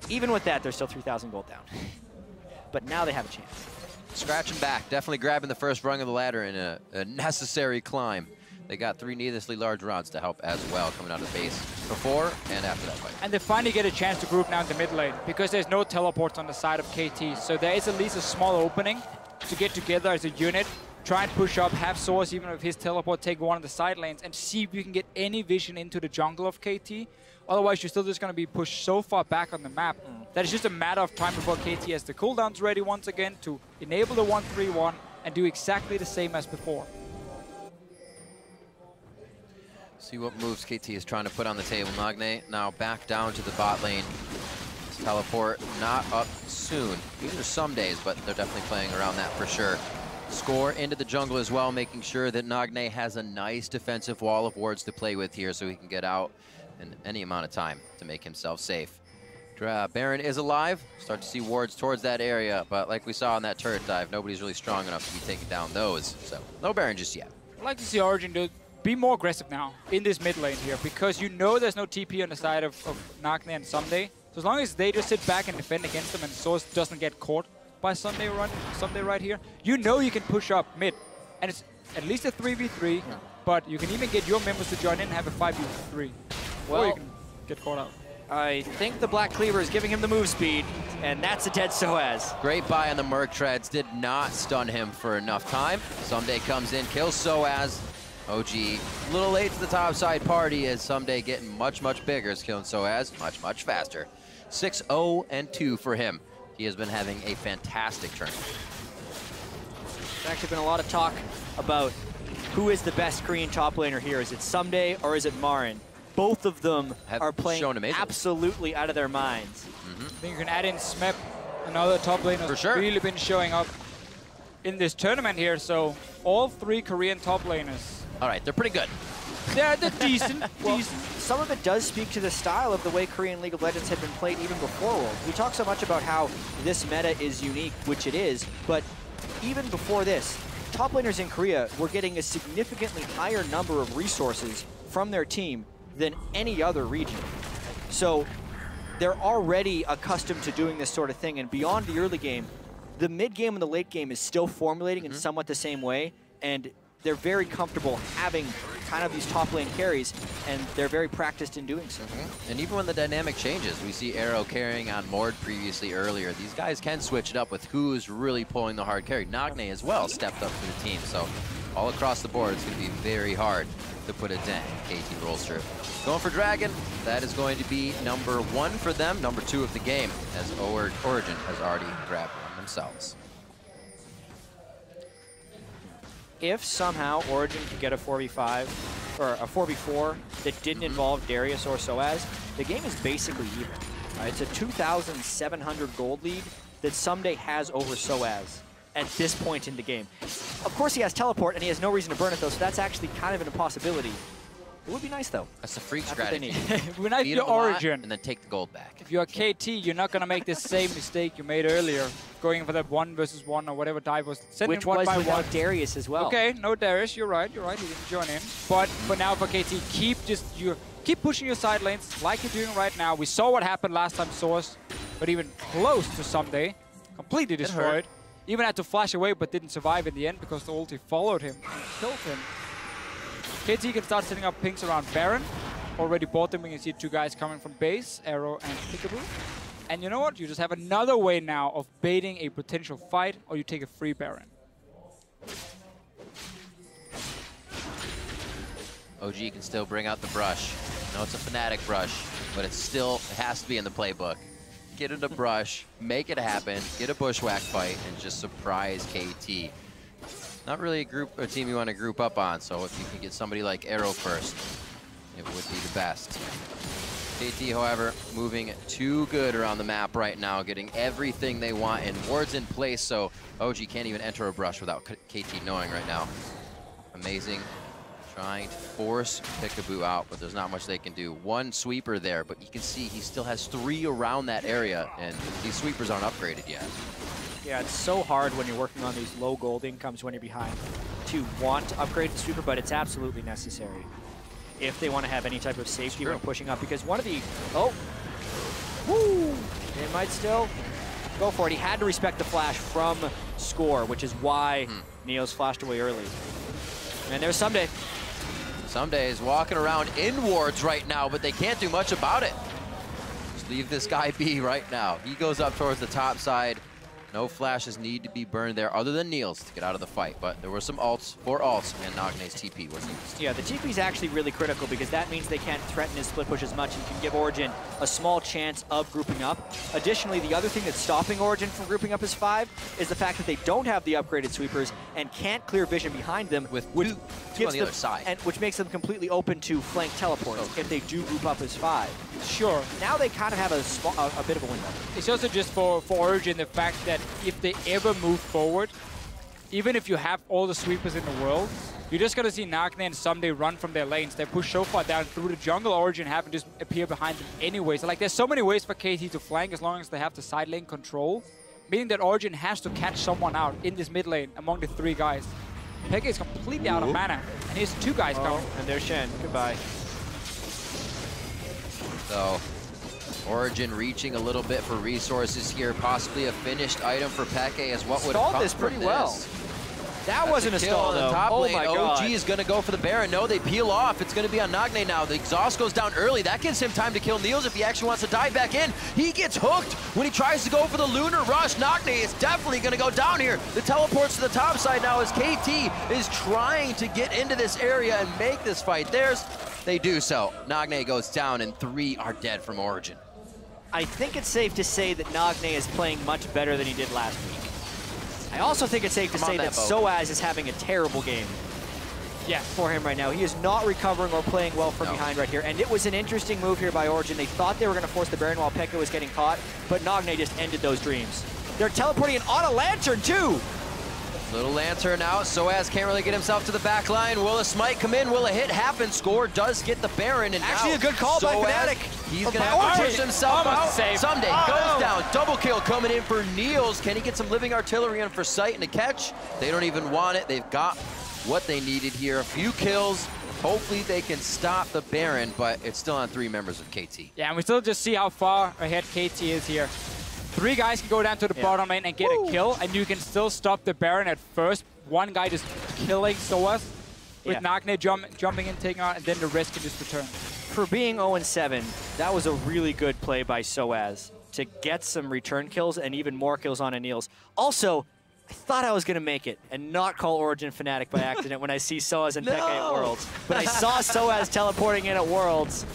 Even with that, they're still 3,000 gold down. But now they have a chance. Scratching back, definitely grabbing the first rung of the ladder in a necessary climb. They got 3 needlessly large rods to help as well coming out of the base before and after that fight. And they finally get a chance to group now in the mid lane because there's no teleports on the side of KT. So there is at least a small opening to get together as a unit. Try and push up, have Source, even with his teleport, take one of the side lanes, and see if you can get any vision into the jungle of KT. Otherwise, you're still just going to be pushed so far back on the map that it's just a matter of time before KT has the cooldowns ready once again to enable the 1-3-1 and do exactly the same as before. See what moves KT is trying to put on the table. Nagne now back down to the bot lane. This teleport not up soon. These are some days, but they're definitely playing around that for sure. Score into the jungle as well, making sure that Nagne has a nice defensive wall of wards to play with here so he can get out in any amount of time to make himself safe. Baron is alive. Start to see wards towards that area, but like we saw on that turret dive, nobody's really strong enough to be taking down those. So no Baron just yet. I'd like to see Origen be more aggressive now in this mid lane here, because you know there's no TP on the side of Nagne and Someday. So as long as they just sit back and defend against them and Source doesn't get caught by Someday right here, you know you can push up mid. And it's at least a 3v3, but you can even get your members to join in and have a 5v3. Well, or you can get caught out. I think the Black Cleaver is giving him the move speed, and that's a dead Soaz. Great buy on the Merc Treads. Did not stun him for enough time. Someday comes in, kills Soaz. OG a little late to the top side party as Someday getting much, much bigger. Is killing Soaz much, much faster. 6-0-2 for him. He has been having a fantastic tournament. There's actually been a lot of talk about who is the best Korean top laner here. Is it Someday or is it Marin? Both of them are playing absolutely out of their minds. I think you can add in Smep, another top laner who's really been showing up in this tournament here. So all 3 Korean top laners. All right, they're pretty good. They're decent. Well, some of it does speak to the style of the way Korean League of Legends had been played even before Worlds. We talk so much about how this meta is unique, which it is, but even before this, top laners in Korea were getting a significantly higher number of resources from their team than any other region. So they're already accustomed to doing this sort of thing, and beyond the early game, the mid game and the late game is still formulating in somewhat the same way, and they're very comfortable having kind of these top lane carries, and they're very practiced in doing so. And even when the dynamic changes, we see Arrow carrying on Mord previously earlier. These guys can switch it up with who's really pulling the hard carry. Nagne as well stepped up for the team, so all across the board, it's going to be very hard to put a dent in KT Rolster. Going for Dragon, that is going to be number 1 for them, number 2 of the game, as Origen has already grabbed one themselves. If somehow Origen could get a 4v5 or a 4v4 that didn't involve Darius or Soaz, the game is basically even. It's a 2,700 gold lead that Someday has over Soaz at this point in the game. Of course he has teleport and he has no reason to burn it though, so that's actually kind of an impossibility. It would be nice though. That's a freak strategy. We're not your Origen. And then take the gold back. If you're KT, you're not going to make the same mistake you made earlier, going for that 1 versus 1 or whatever dive was. Which was without Darius as well. Okay, no Darius, you're right, he didn't join in. But for now for KT, keep pushing your side lanes like you're doing right now. We saw what happened last time Source, but even close to Someday, completely destroyed. Even had to flash away but didn't survive in the end because the ulti followed him and killed him. KT can start setting up pings around Baron. Already bought them when you see 2 guys coming from base, Arrow and Peekaboo. And you know what? You just have another way now of baiting a potential fight, or you take a free Baron. OG can still bring out the brush. I know it's a Fnatic brush, but it has to be in the playbook. Get in the brush, make it happen, get a bushwhack fight, and just surprise KT. Not really a team you want to group up on, so if you can get somebody like Arrow first, it would be the best. KT, however, moving too good around the map right now, getting everything they want, and wards in place, so OG can't even enter a brush without KT knowing right now. Amazing. Trying to force Peekaboo out, but there's not much they can do. 1 sweeper there, but you can see he still has 3 around that area, and these sweepers aren't upgraded yet. Yeah, it's so hard when you're working on these low gold incomes when you're behind to want to upgrade the sweeper, but it's absolutely necessary if they want to have any type of safety when pushing up, because one of the... Oh! Woo! They might still go for it. He had to respect the flash from Score, which is why Neo's flashed away early. And there's Someday. Someday is walking around in wards right now, but they can't do much about it. Just leave this guy be right now. He goes up towards the top side. No flashes need to be burned there other than Niels to get out of the fight. But there were some ults, 4 ults, and Nagne's TP was used. Yeah, the TP is actually really critical because that means they can't threaten his split push as much and can give Origen a small chance of grouping up. Additionally, the other thing that's stopping Origen from grouping up as 5 is the fact that they don't have the upgraded sweepers and can't clear vision behind them, With which two gives on the them, other side. and which makes them completely open to flank teleports if they do group up as 5. Sure. Now they kind of have a bit of a window. It's also just for Origen the fact that if they ever move forward, even if you have all the sweepers in the world, you're just going to see Nagne and Someday run from their lanes. They push so far down through the jungle, Origen have to just appear behind them anyway. So like there's so many ways for KT to flank as long as they have the side lane control, meaning that Origen has to catch someone out in this mid lane among the 3 guys. Peke is completely out of mana, and here's 2 guys coming. And there's Shen. Goodbye. So, Origen reaching a little bit for resources here. Possibly a finished item for Peke as what would Stalled come this from pretty well. this. That That's wasn't a kill stall, on the though. top Oh lane. my OG god. is going to go for the Baron. No, they peel off. It's going to be on Nagne now. The exhaust goes down early. That gives him time to kill Niels if he actually wants to dive back in. He gets hooked when he tries to go for the Lunar Rush. Nagne is definitely going to go down here. The teleports to the top side now as KT is trying to get into this area and make this fight theirs. They do so. Nagne goes down and 3 are dead from Origen. I think it's safe to say that Nagne is playing much better than he did last week. I also think it's safe to I'm on say that that boat. Soaz is having a terrible game for him right now. He is not recovering or playing well from behind right here. And it was an interesting move here by Origen. They thought they were going to force the Baron while Pekka was getting caught, but Nagne just ended those dreams. They're teleporting in on a Lantern, too! Little Lantern out. Soaz can't really get himself to the back line. Will a smite come in? Will a hit happen? Score does get the Baron. And Actually, now a good call by Soaz, Fnatic. He's Or going to by have to Origen. push himself out. Save. Someday goes down. Double kill coming in for Niels. Can he get some living artillery in for sight and a catch? They don't even want it. They've got what they needed here. A few kills. Hopefully they can stop the Baron, but it's still on 3 members of KT. Yeah, and we still just see how far ahead KT is here. 3 guys can go down to the bottom lane and get a kill, and you can still stop the Baron at first. 1 guy just killing Soaz with Nagne jumping in, taking out, and then the rest can just return. For being 0-7, that was a really good play by Soaz to get some return kills and even more kills on Niels. Also, I thought I was going to make it and not call Origen Fnatic by accident when I see Soaz and Peke at Worlds. But I saw Soaz teleporting in at Worlds,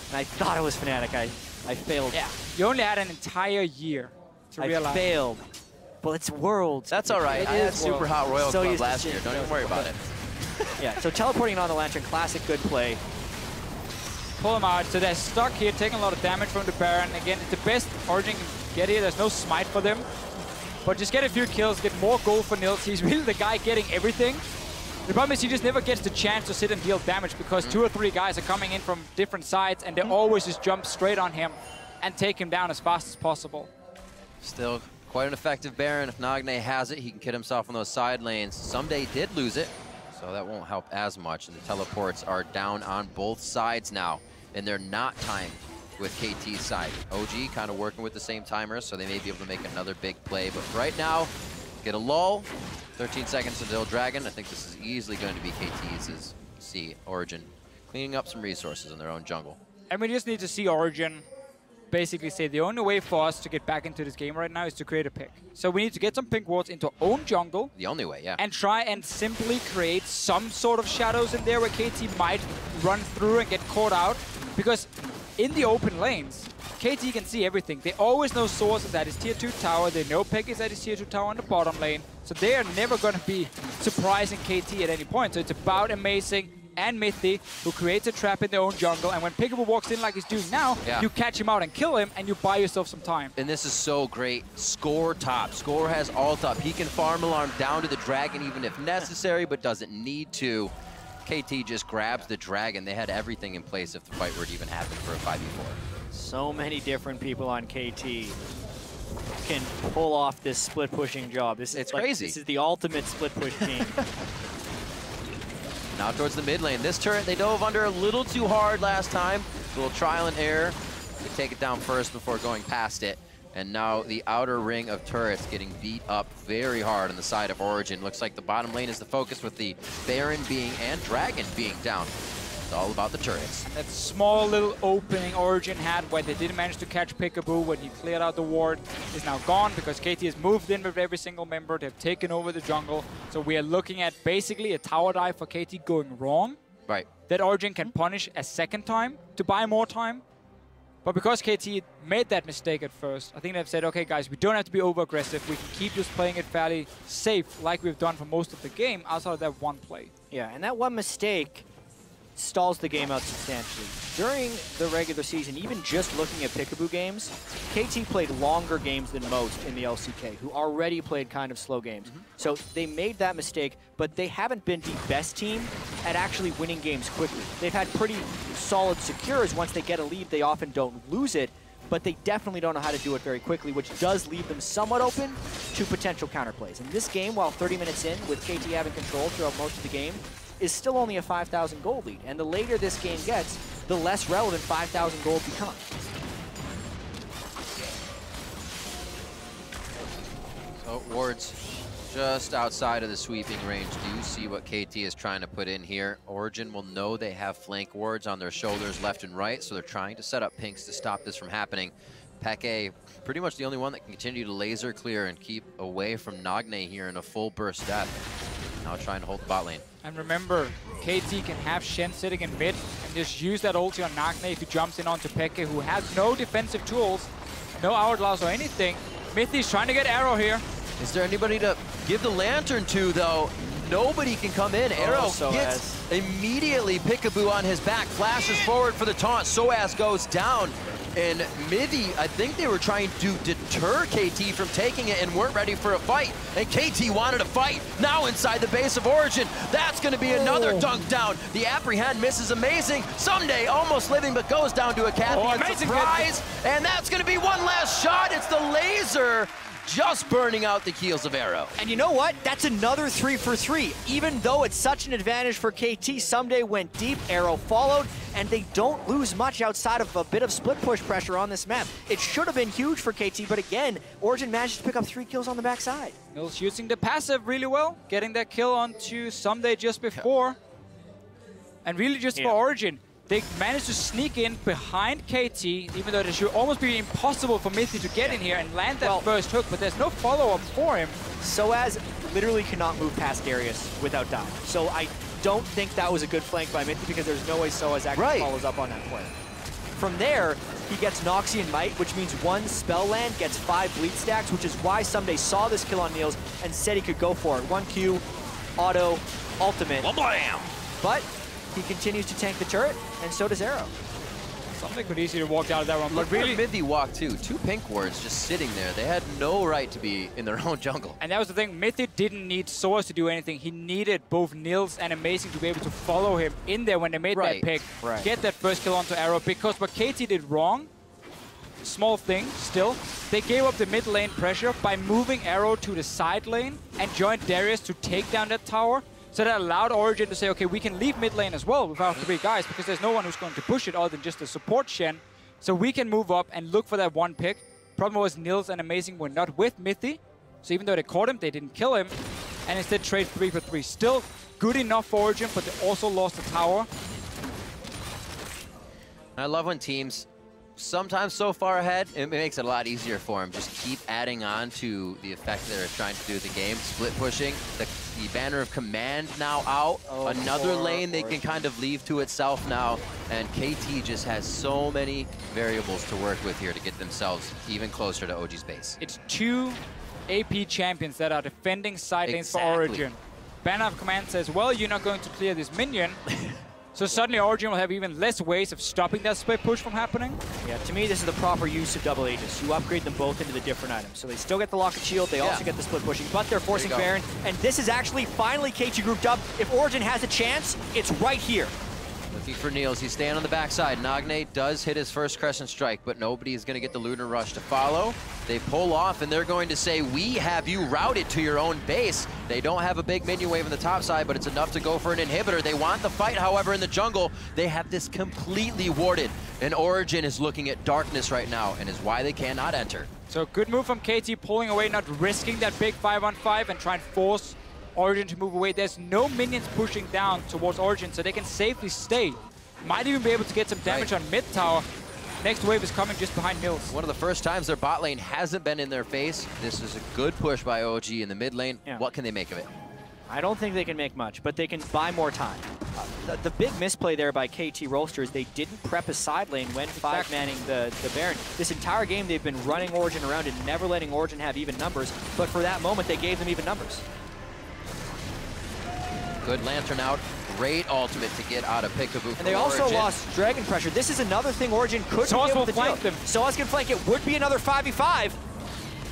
and I thought it was Fnatic. I failed. Yeah, you only had an entire year to realize. I failed. Well, it's Worlds. That's all right. I had Super Hot Royal So Club used to last shit. year. Don't even worry about it. Yeah, so teleporting on the Lantern, classic good play. Pull them out, so they're stuck here, taking a lot of damage from the Baron. Again, it's the best Origen can get here. There's no smite for them. But just get a few kills, get more gold for Niels. He's really the guy getting everything. The problem is he just never gets the chance to sit and deal damage because 2 or 3 guys are coming in from different sides and they always just jump straight on him and take him down as fast as possible. Still quite an effective Baron. If Nagne has it, he can kid himself on those side lanes. Someday did lose it, so that won't help as much. And the teleports are down on both sides now, and they're not timed with KT's side. OG kind of working with the same timers, so they may be able to make another big play. But right now, get a lull. 13 seconds until Dragon. I think this is easily going to be KT's as you see Origen cleaning up some resources in their own jungle. And we just need to see Origen basically say the only way for us to get back into this game right now is to create a pick. So we need to get some pink wards into our own jungle. The only way, yeah. And try and simply create some sort of shadows in there where KT might run through and get caught out. Because in the open lanes, KT can see everything. They always know Source is at his tier 2 tower. They know Pek is at his tier 2 tower on the bottom lane. So they are never going to be surprising KT at any point. So it's about Amazing and Mythy, who creates a trap in their own jungle. And when Peekaboo walks in like he's doing now, you catch him out and kill him, and you buy yourself some time. And this is so great. Score top. Score has ult up. He can farm alarm down to the Dragon even if necessary, but doesn't need to. KT just grabs the Dragon. They had everything in place if the fight were to even happen for a 5v4. So many different people on KT can pull off this split pushing job. It's like, crazy. This is the ultimate split push team. Now towards the mid lane. This turret, they dove under a little too hard last time. A little trial and error. They take it down first before going past it. And now the outer ring of turrets getting beat up very hard on the side of Origen. Looks like the bottom lane is the focus with the Baron being and Dragon being down. It's all about the turrets. That small little opening Origen had where they didn't manage to catch Peekaboo when he cleared out the ward is now gone because KT has moved in with every single member. They've taken over the jungle. So we are looking at basically a tower dive for KT going wrong. Right. That Origen can punish a second time to buy more time. But because KT made that mistake at first, I think they've said, okay, guys, we don't have to be over-aggressive. We can keep just playing it fairly safe like we've done for most of the game outside of that one play. Yeah, and that one mistake stalls the game out substantially. During the regular season, even just looking at Peekaboo games, KT played longer games than most in the LCK, who already played kind of slow games. So they made that mistake, but they haven't been the best team at actually winning games quickly. They've had pretty solid secures. Once they get a lead, they often don't lose it, but they definitely don't know how to do it very quickly, which does leave them somewhat open to potential counterplays. And this game, while 30 minutes in, with KT having control throughout most of the game, is still only a 5,000 gold lead. And the later this game gets, the less relevant 5,000 gold becomes. So wards just outside of the sweeping range. Do you see what KT is trying to put in here? Origen will know they have flank wards on their shoulders left and right, so they're trying to set up pinks to stop this from happening. Peke, pretty much the only one that can continue to laser clear and keep away from Nagne here in a full burst death. Now trying to hold the bot lane. And remember, KT can have Shen sitting in mid and just use that ulti on Nagne if he jumps in onto Peke, who has no defensive tools, no hourglass or anything. Mithy's trying to get Arrow here. Is there anybody to give the lantern to, though? Nobody can come in. Arrow hits immediately. Peekaboo on his back, flashes forward for the taunt. Soaz goes down. And Mithy, I think they were trying to deter KT from taking it and weren't ready for a fight. And KT wanted a fight. Now inside the base of Origen. That's going to be another dunk down. The apprehend misses amazing. Someday almost living, but goes down to a Cathy surprise. And that's going to be one last shot. It's the laser. Just burning out the keels of Arrow. And you know what? That's another 3 for 3. Even though it's such an advantage for KT, Someday went deep, Arrow followed, and they don't lose much outside of a bit of split push pressure on this map. It should have been huge for KT, but again, Origen managed to pick up 3 kills on the backside. Mills using the passive really well, getting that kill onto Someday just before. And really just for Origen, they managed to sneak in behind KT, even though it should almost be impossible for Mithy to get in here and land that first hook, but there's no follow-up for him. Soaz literally cannot move past Darius without dying. So I don't think that was a good flank by Mithy because there's no way Soaz actually follows up on that play. From there, he gets Noxy and Might, which means one spell land gets 5 bleed stacks, which is why Someday saw this kill on Niels and said he could go for it. 1Q, auto, ultimate. Blam! But he continues to tank the turret, and so does Arrow. Something could easily walk out of that one, Look but really... Mithy walked too. 2 pink wards just sitting there. They had no right to be in their own jungle. And that was the thing. Mithy didn't need Soaz to do anything. He needed both Niels and Amazing to be able to follow him in there when they made that pick. Get that first kill onto Arrow. Because what KT did wrong, small thing still, they gave up the mid lane pressure by moving Arrow to the side lane and joined Darius to take down that tower. So that allowed Origen to say, okay, we can leave mid lane as well with our 3 guys because there's no one who's going to push it other than just the support Shen. So we can move up and look for that one pick. Problem was Niels and Amazing were not with Mithy. So even though they caught him, they didn't kill him. And instead trade 3 for 3. Still good enough for Origen, but they also lost the tower. I love when teams sometimes so far ahead, it makes it a lot easier for them. Just keep adding on to the effect that they're trying to do with the game. Split pushing, the banner of command now out. Another lane they can kind of leave to itself now. And KT just has so many variables to work with here to get themselves even closer to OG's base. It's 2 AP champions that are defending side lanes for Origen. Banner of command says, well, you're not going to clear this minion. So suddenly Origen will have even less ways of stopping that split push from happening. Yeah, to me this is the proper use of double Aegis. You upgrade them both into the different items. So they still get the Locket Shield, they also get the split pushing, but they're forcing Baron. And this is actually finally KT grouped up. If Origen has a chance, it's right here. Looking for Niels, he's staying on the backside. Nagne does hit his first Crescent Strike, but nobody is going to get the Lunar Rush to follow. They pull off, and they're going to say, we have you routed to your own base. They don't have a big minion wave on the top side, but it's enough to go for an inhibitor. They want the fight, however, in the jungle. They have this completely warded, and Origen is looking at darkness right now, and is why they cannot enter. So good move from KT, pulling away, not risking that big 5-on-5, and try and force Origen to move away. There's no minions pushing down towards Origen, so they can safely stay. Might even be able to get some damage on mid tower. Next wave is coming just behind Nils. One of the first times their bot lane hasn't been in their face. This is a good push by OG in the mid lane. Yeah. What can they make of it? I don't think they can make much, but they can buy more time. The big misplay there by KT Rolster is they didn't prep a side lane when 5-manning the Baron. This entire game they've been running Origen around and never letting Origen have even numbers, but for that moment they gave them even numbers. Good Lantern out. Great ultimate to get out of Peekaboo. And they also lost Dragon Pressure. This is another thing Origen could be able to flank them. Soaz can flank it. Would be another 5v5.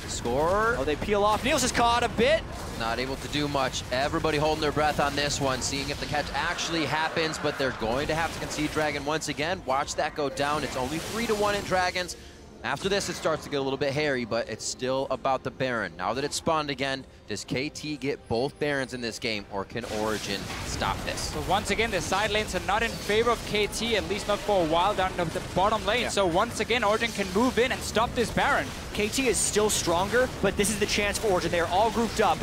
Score. Oh, they peel off. Niels is caught a bit. Not able to do much. Everybody holding their breath on this one, seeing if the catch actually happens, but they're going to have to concede Dragon once again. Watch that go down. It's only 3-1 in Dragons. After this, it starts to get a little bit hairy, but it's still about the Baron. Now that it's spawned again, does KT get both Barons in this game, or can Origen stop this? So once again, the side lanes are not in favor of KT, at least not for a while down the bottom lane. Yeah. So once again, Origen can move in and stop this Baron. KT is still stronger, but this is the chance for Origen. They're all grouped up.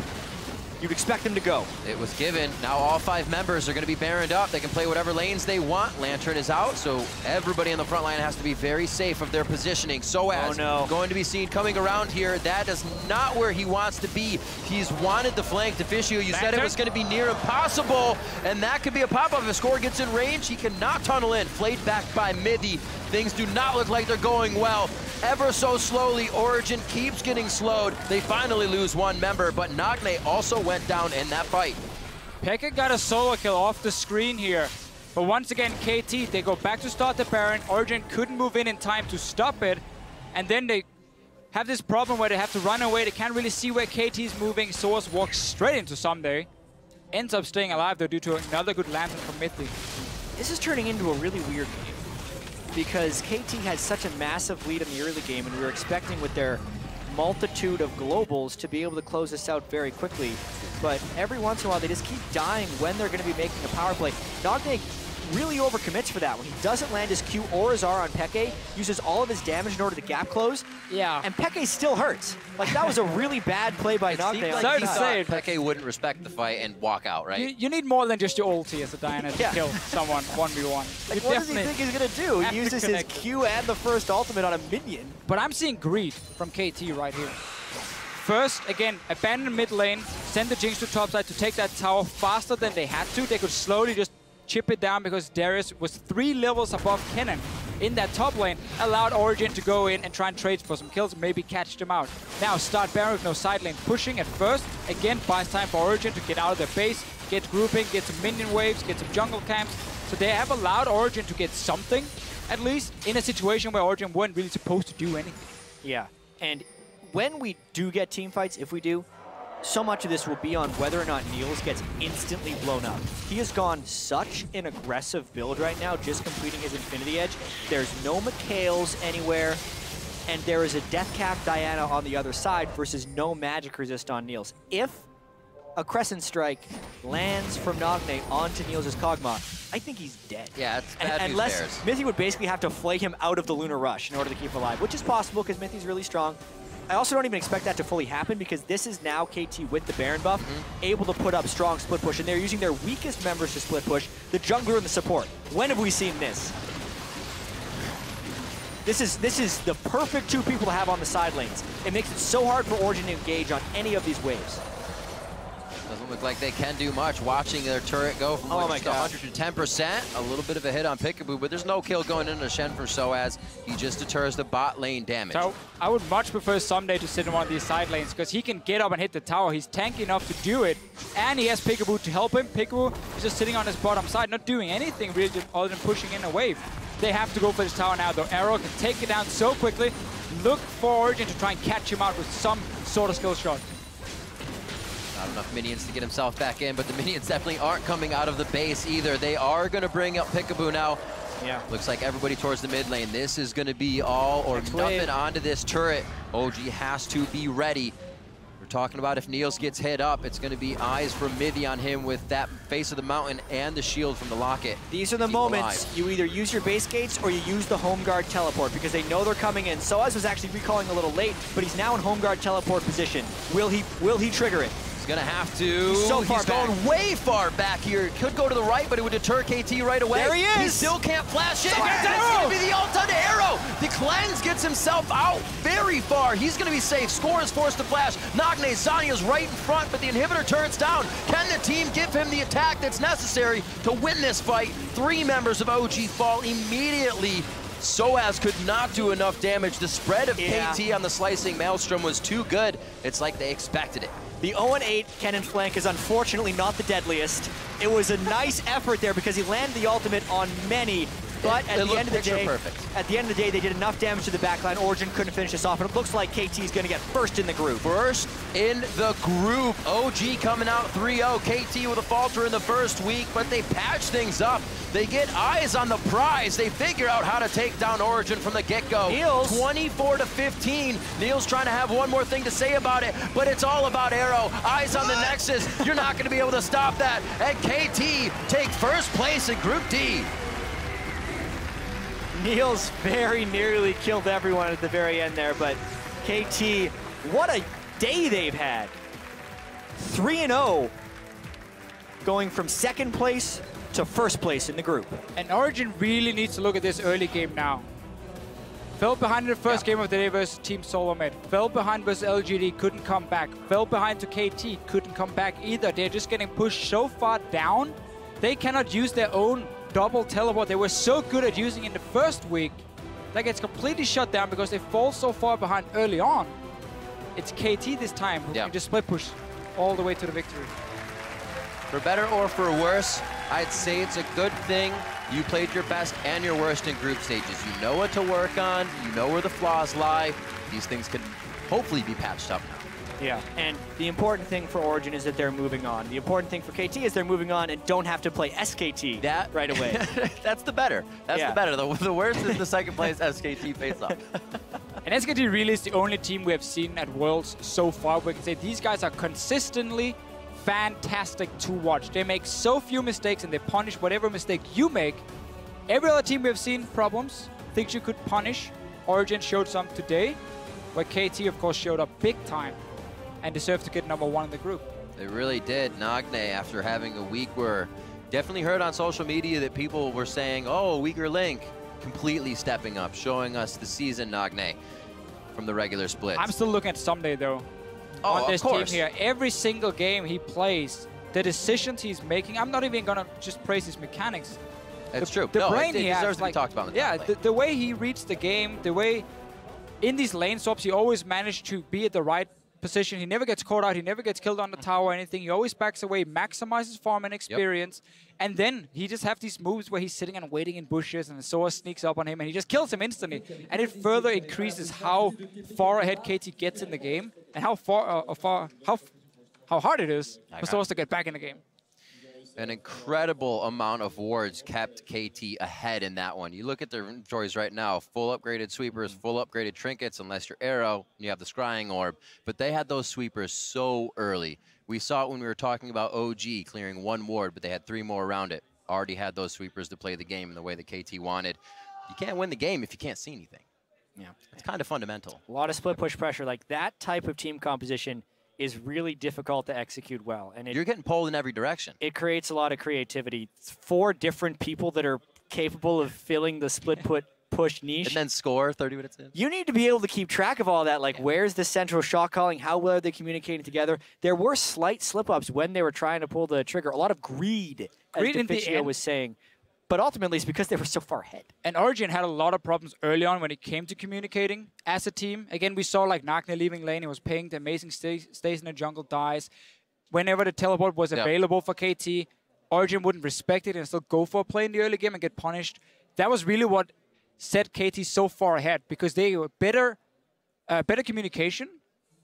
You'd expect them to go. It was given. Now all 5 members are going to be Baroned up. They can play whatever lanes they want. Lantern is out, so everybody on the front line has to be very safe of their positioning. Soaz going to be seen coming around here. That is not where he wants to be. He's wanted the flank. Deficio, you said it was going to be near impossible, and that could be a pop-up. If Score gets in range, he cannot tunnel in. Flayed back by Mithy. Things do not look like they're going well. Ever so slowly, Origen keeps getting slowed. They finally lose 1 member, but Nagne also went down in that fight. Pekka got a solo kill off the screen here. But once again, KT, they go back to start the Baron. Origen couldn't move in time to stop it. And then they have this problem where they have to run away. They can't really see where KT is moving. Soaz walks straight into Someday. Ends up staying alive, though, due to another good lantern from Mithy. This is turning into a really weird game, because KT had such a massive lead in the early game, and we were expecting with their multitude of globals to be able to close this out very quickly. But every once in a while, they just keep dying when they're going to be making a power play. Nagne really overcommits for that. When he doesn't land his Q or his R on Peke, uses all of his damage in order to gap close. Yeah. And Peke still hurts. Like, that was a really bad play by Nagne. Sorry to say, Peke wouldn't respect the fight and walk out, right? You need more than just your ulti as a Diana to kill someone 1v1. Like, what does he think he's going to do? He uses his Q and the first ultimate on a minion. But I'm seeing greed from KT right here. First, again, abandon mid lane, send the Jinx to topside to take that tower faster than they had to. They could slowly just chip it down because Darius was 3 levels above Kennen in that top lane, allowed Origen to go in and try and trade for some kills, maybe catch them out. Now start Baron with no side lane pushing at first. Again, buys time for Origen to get out of their base, get grouping, get some minion waves, get some jungle camps. So they have allowed Origen to get something, at least, in a situation where Origen weren't really supposed to do anything. Yeah, and when we do get team fights, if we do, so much of this will be on whether or not Niels gets instantly blown up. He has gone such an aggressive build right now, just completing his Infinity Edge. There's no Mikhails anywhere, and there is a Death Cap Diana on the other side versus no magic resist on Niels. If a Crescent Strike lands from Nagne onto Niels' Kog'Maw, I think he's dead. Yeah, it's bad news unless bears. Mithy would basically have to flay him out of the Lunar Rush in order to keep him alive, which is possible because Mithy's really strong. I also don't even expect that to fully happen because this is now KT with the Baron buff, able to put up strong split push, and they're using their weakest members to split push, the jungler and the support. When have we seen this? This is the perfect 2 people to have on the side lanes. It makes it so hard for Origen to engage on any of these waves. Doesn't look like they can do much. Watching their turret go from 100 to 10%. A little bit of a hit on Peekaboo, but there's no kill going into Shen from Soaz. He just deters the bot lane damage. So I would much prefer Someday to sit in one of these side lanes because he can get up and hit the tower. He's tanky enough to do it, and he has Peekaboo to help him. Peekaboo is just sitting on his bottom side, not doing anything really other than pushing in a wave. They have to go for this tower now, though. Arrow can take it down so quickly. Look for Origen to try and catch him out with some sort of skill shot. Not enough minions to get himself back in, but the minions definitely aren't coming out of the base either. They are going to bring up Peekaboo now. Yeah. Looks like everybody towards the mid lane. This is going to be all or nothing onto this turret. OG has to be ready. We're talking about if Niels gets hit up, it's going to be eyes from Mithy on him with that face of the mountain and the shield from the locket. These are the moments you either use your base gates or you use the home guard teleport because they know they're coming in. Soaz was actually recalling a little late, but he's now in home guard teleport position. Will he trigger it? He's gonna have to. So far He's going way far back here. Could go to the right, but it would deter KT right away. There he is. He still can't flash in. Flash. That's gonna be the ult-on arrow. The cleanse gets himself out very far. He's gonna be safe. Score is forced to flash. Nagne, Zanya's right in front, but the inhibitor turns down. Can the team give him the attack that's necessary to win this fight? 3 members of OG fall immediately. Soaz could not do enough damage. The spread of KT on the slicing Maelstrom was too good. It's like they expected it. The 0-8 cannon flank is unfortunately not the deadliest. It was a nice effort there because he landed the ultimate on many, but at the end of the day, they did enough damage to the backline. Origen couldn't finish this off, and it looks like KT is going to get first in the group. First in the group. OG coming out 3-0. KT with a falter in the first week, but they patch things up. They get eyes on the prize. They figure out how to take down Origen from the get-go. Niels. 24-15. Niels trying to have one more thing to say about it, but it's all about Arrow. Eyes on the Nexus. You're not going to be able to stop that. And KT take first place in Group D. Niels very nearly killed everyone at the very end there, but KT, what a day they've had. 3-0, going from second place to first place in the group. And Origen really needs to look at this early game now. Fell behind in the first game of the day versus Team Solomed. Fell behind versus LGD, couldn't come back. Fell behind to KT, couldn't come back either. They're just getting pushed so far down, they cannot use their own double teleport they were so good at using in the first week. That gets completely shut down because they fall so far behind early on. It's KT this time who can just split push all the way to the victory. For better or for worse, I'd say it's a good thing you played your best and your worst in group stages. You know what to work on, you know where the flaws lie. These things can hopefully be patched up now. Yeah, and the important thing for Origen is that they're moving on. The important thing for KT is they're moving on and don't have to play SKT right away. That's the better. That's the better. The worst is the second place SKT face-off. And SKT really is the only team we have seen at Worlds so far where we can say these guys are consistently fantastic to watch. They make so few mistakes and they punish whatever mistake you make. Every other team we have seen problems, things you could punish. Origen showed some today, where KT of course showed up big time and deserved to get #1 in the group. They really did. Nagne, after having a week where definitely heard on social media that people were saying, oh, weaker Link, completely stepping up, showing us the season Nagne from the regular splits. I'm still looking at Someday though. On this team here. Every single game he plays, the decisions he's making, I'm not even gonna just praise his mechanics. That's true. The no, brain it he deserves has, to be talked about in the top lane. the way he reads the game, the way in these lane swaps, he always managed to be at the right position. He never gets caught out. He never gets killed on the tower or anything. He always backs away, maximizes farm and experience. And then he just have these moves where he's sitting and waiting in bushes and Soa sneaks up on him and he just kills him instantly. And it further increases how far ahead KT gets in the game and how hard it is for Soa to get back in the game. An incredible amount of wards kept KT ahead in that one. You look at their inventories right now, full upgraded sweepers, full upgraded trinkets, unless you're Arrow, and you have the scrying orb. But they had those sweepers so early. We saw it when we were talking about OG clearing 1 ward, but they had 3 more around it. Already had those sweepers to play the game in the way that KT wanted. You can't win the game if you can't see anything. Yeah, it's kind of fundamental. A lot of split push pressure. Like that type of team composition is really difficult to execute well. And you're getting pulled in every direction. It creates a lot of creativity. 4 different people that are capable of filling the split push niche. And then score 30 minutes in. You need to be able to keep track of all that. Like, where's the central shot calling? How well are they communicating together? There were slight slip-ups when they were trying to pull the trigger. A lot of greed, as Deficio was saying. But ultimately, it's because they were so far ahead. And Origen had a lot of problems early on when it came to communicating as a team. Again, we saw like Nagne leaving lane. He was pinged. The amazing stays in the jungle, dies. Whenever the teleport was available for KT, Origen wouldn't respect it and still go for a play in the early game and get punished. That was really what set KT so far ahead because they were better communication.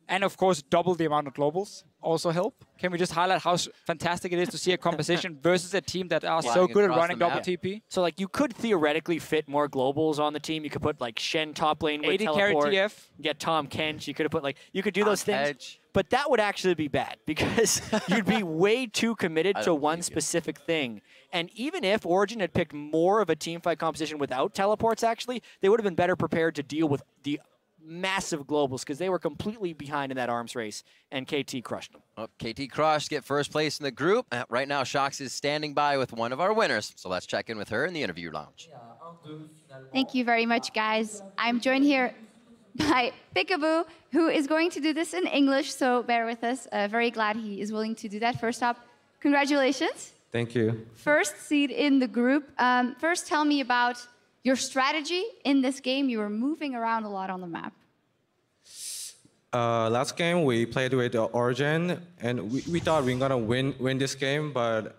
And of course, double the amount of globals also help. Can we just highlight how fantastic it is to see a composition versus a team that are so good at running double TP? So like you could theoretically fit more globals on the team. You could put like Shen top lane with 80 teleport. carry TF. Get Tom Kench. You could have put like, you could do those things. But that would actually be bad because you'd be way too committed to one specific thing. And even if Origen had picked more of a teamfight composition without teleports actually, they would have been better prepared to deal with the massive globals because they were completely behind in that arms race, and KT crushed them. Well, KT crushed, get first place in the group. Right now, Shox is standing by with one of our winners. So let's check in with her in the interview lounge. Thank you very much, guys. I'm joined here by Peekaboo, who is going to do this in English, so bear with us. Very glad he is willing to do that. First up, congratulations. Thank you. First seed in the group. First, tell me about your strategy in this game. You were moving around a lot on the map. Last game we played with Origen, and we thought we were gonna win this game, but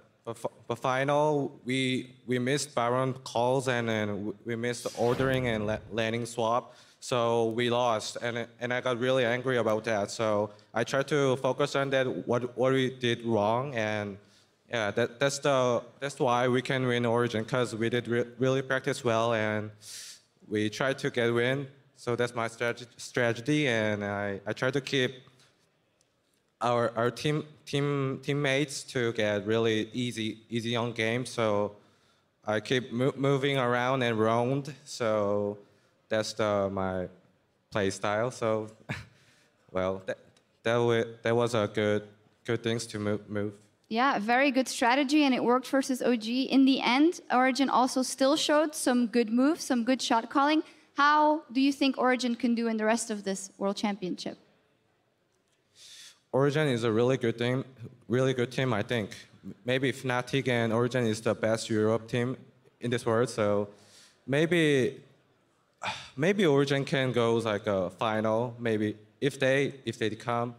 final we missed Baron calls and then we missed ordering and landing swap, so we lost, and I got really angry about that. So I tried to focus on that what we did wrong, and yeah, that's why we can win Origen, because we did really practice well and we tried to get win. So that's my strategy, and I try to keep our teammates to get really easy on game. So I keep moving around and roamed. So that's my play style. So well, that was a good things to move. Yeah, very good strategy, and it worked versus OG. In the end, Origen also still showed some good moves, some good shot calling. How do you think Origen can do in the rest of this World Championship? Origen is a really good team, I think. Maybe Fnatic and Origen is the best Europe team in this world, so maybe Origen can go like a final, maybe if they come,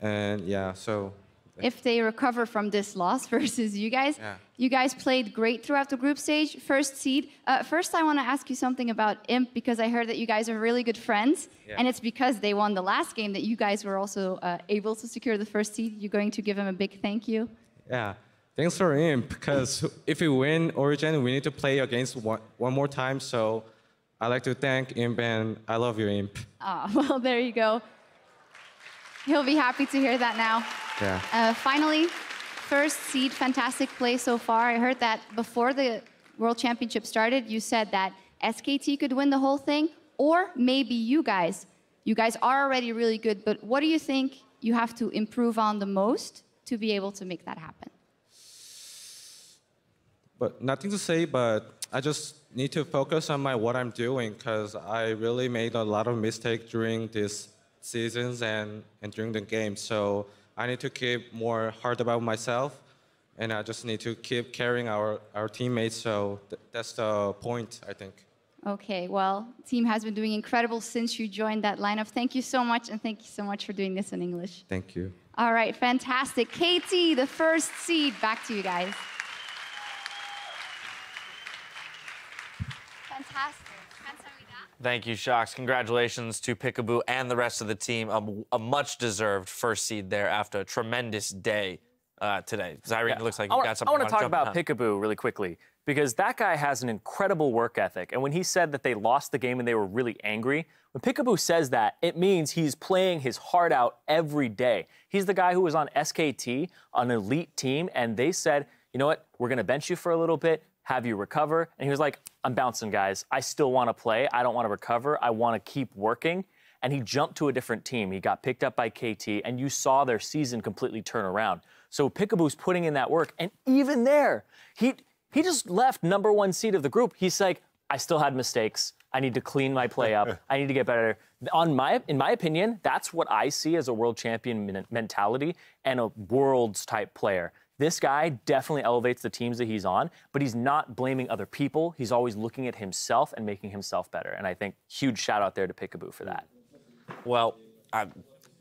and yeah, so. If they recover from this loss versus you guys. Yeah. You guys played great throughout the group stage, first seed. First, I want to ask you something about Imp, because I heard that you guys are really good friends, and it's because they won the last game that you guys were also able to secure the first seed. You're going to give him a big thank you. Yeah, thanks for Imp, because if we win Origen, we need to play against one more time, so I'd like to thank Imp, and I love you, Imp. Ah, well, there you go. He'll be happy to hear that now. Yeah. Finally, first seed, fantastic play so far. I heard that before the World Championship started, you said that SKT could win the whole thing, or maybe you guys. You guys are already really good, but what do you think you have to improve on the most to be able to make that happen? But nothing to say, but I just need to focus on what I'm doing, because I really made a lot of mistakes during these seasons and during the game. So I need to keep more hard about myself, and I just need to keep carrying our teammates. So that's the point, I think. Okay, well, team has been doing incredible since you joined that lineup. Thank you so much, and thank you so much for doing this in English. Thank you. All right, fantastic. KT, the first seed. Back to you guys. Fantastic. Thank you, Shox. Congratulations to Peekaboo and the rest of the team. A much-deserved first seed there after a tremendous day today. Zyrene, it looks like you got something. I want to talk about Peekaboo really quickly, because that guy has an incredible work ethic. And when he said that they lost the game and they were really angry, when Peekaboo says that, it means he's playing his heart out every day. He's the guy who was on SKT, an elite team, and they said, you know what, we're going to bench you for a little bit, have you recover. And he was like, I'm bouncing, guys. I still want to play. I don't want to recover. I want to keep working. And he jumped to a different team. He got picked up by KT, and you saw their season completely turn around. So Peekaboo's putting in that work. And even there, he just left #1 seed of the group. He's like, I still had mistakes. I need to clean my play up. I need to get better. In my opinion, that's what I see as a world champion mentality and a worlds type player. This guy definitely elevates the teams that he's on, but he's not blaming other people. He's always looking at himself and making himself better. And I think huge shout out there to Peekaboo for that. Well,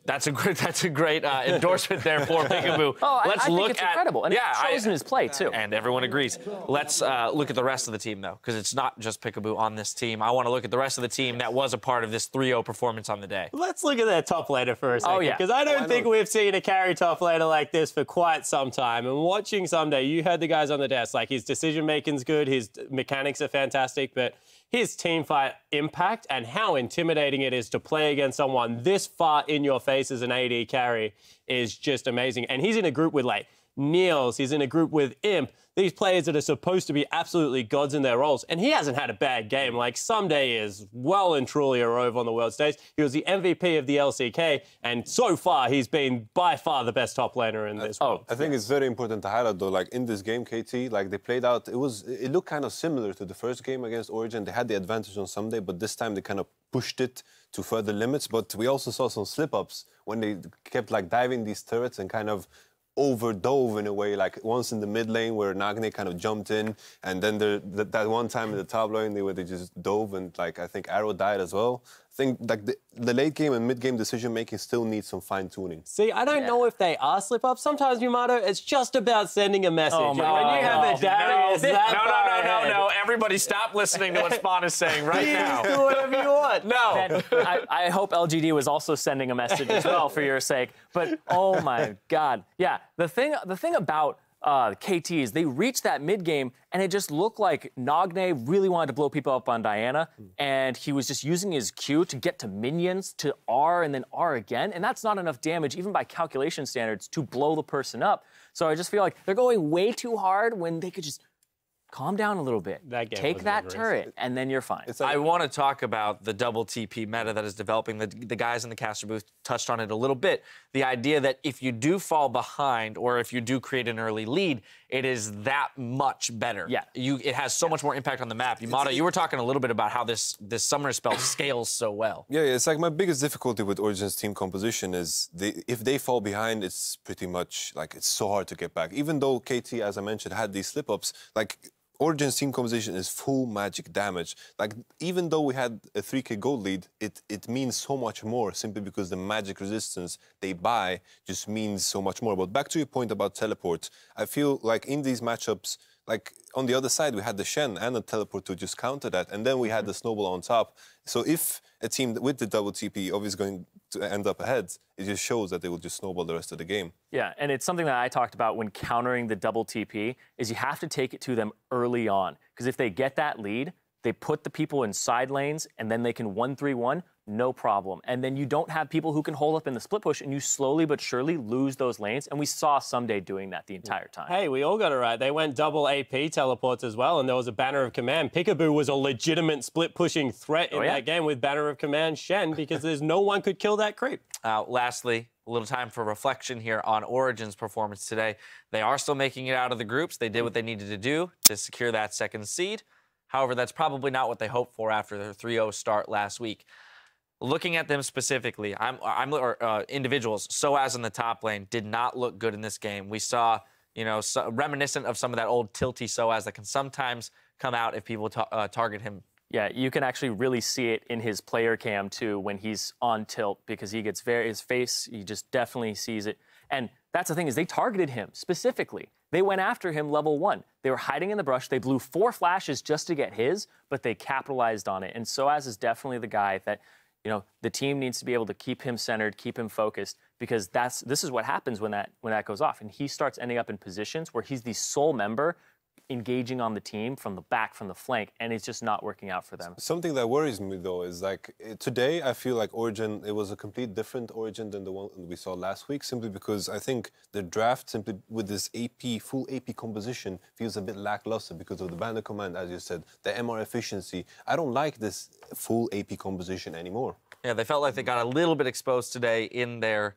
that's a great endorsement there for Peekaboo. Oh, I think it's incredible, and it shows in his play too. And everyone agrees. Let's look at the rest of the team though, because it's not just Peekaboo on this team. I want to look at the rest of the team that was a part of this 3-0 performance on the day. Let's look at their top laner for a second. Oh, yeah. Because I don't think we've seen a carry top laner like this for quite some time. And watching Someday, you heard the guys on the desk, like his decision-making's good, his mechanics are fantastic, but his team fight impact and how intimidating it is to play against someone this far in your face as an AD carry is just amazing. And he's in a group with like Niels. He's in a group with Imp. These players that are supposed to be absolutely gods in their roles. And he hasn't had a bad game. Like, Someday is well and truly a rove on the world stage. He was the MVP of the LCK, and so far, he's been by far the best top laner in this world. I think it's very important to highlight, though, like, in this game, KT, like, they played out, it looked kind of similar to the first game against Origen. They had the advantage on Someday, but this time they kind of pushed it to further limits. But we also saw some slip-ups when they kept, like, diving these turrets and kind of overdove in a way, like once in the mid lane where Nagne kind of jumped in, and then that one time in the top lane where they just dove, and like I think Arrow died as well. I think like the late game and mid game decision making still needs some fine tuning. See, I don't know if they are slip ups. Sometimes, Yamato, it's just about sending a message. Oh, when you have a Darius, no, everybody stop listening to what Spawn is saying right now. Do whatever you want. No. I hope LGD was also sending a message as well for your sake. But oh my God, yeah. The thing about KT is they reached that mid game and it just looked like Nagne really wanted to blow people up on Diana, and he was just using his Q to get to minions, to R and then R again, and that's not enough damage even by calculation standards to blow the person up. So I just feel like they're going way too hard when they could just calm down a little bit. Take that turret, and then you're fine. I want to talk about the double TP meta that is developing. The guys in the caster booth touched on it a little bit. The idea that if you do fall behind or if you do create an early lead, it is that much better. Yeah. It has so much more impact on the map. Yamato, you were talking a little bit about how this summoner spell scales so well. Yeah, it's like my biggest difficulty with Origen's team composition is if they fall behind, it's pretty much like it's so hard to get back. Even though KT, as I mentioned, had these slip-ups, like Origen's team composition is full magic damage. Like, even though we had a 3k gold lead, it means so much more simply because the magic resistance they buy just means so much more. But back to your point about teleport, I feel like in these matchups, like on the other side, we had the Shen and the teleport to just counter that, and then we had the snowball on top. So if a team with the double TP obviously going to end up ahead, it just shows that they will just snowball the rest of the game. Yeah, and it's something that I talked about when countering the double TP, is you have to take it to them early on. Because if they get that lead, they put the people in side lanes, and then they can 1-3-1, no problem. And then you don't have people who can hold up in the split push, and you slowly but surely lose those lanes. And we saw Someday doing that the entire time. Hey, we all got it right. They went double AP teleports as well, and there was a Banner of Command. Peekaboo was a legitimate split-pushing threat in that game with Banner of Command Shen, because there's no one could kill that creep. Lastly, a little time for reflection here on Origen's performance today. They are still making it out of the groups. They did what they needed to do to secure that second seed. However, that's probably not what they hoped for after their 3-0 start last week. Looking at them specifically, individuals, Soaz in the top lane did not look good in this game. We saw, reminiscent of some of that old tilty Soaz that can sometimes come out if people target him. Yeah, you can actually really see it in his player cam too when he's on tilt, because he gets his face, he just definitely sees it. And that's the thing, is they targeted him specifically. They went after him level 1. They were hiding in the brush. They blew 4 flashes just to get his, but they capitalized on it. And Soaz is definitely the guy that, the team needs to be able to keep him centered, keep him focused, because this is what happens when that goes off. And he starts ending up in positions where he's the sole member engaging on the team from the back, from the flank, and it's just not working out for them. Something that worries me, though, is like today I feel like Origen, it was a complete different Origen than the one we saw last week, simply because I think the draft, simply with this full AP composition, feels a bit lackluster because of the Banner Command, as you said, the MR efficiency. I don't like this full AP composition anymore. Yeah, they felt like they got a little bit exposed today in their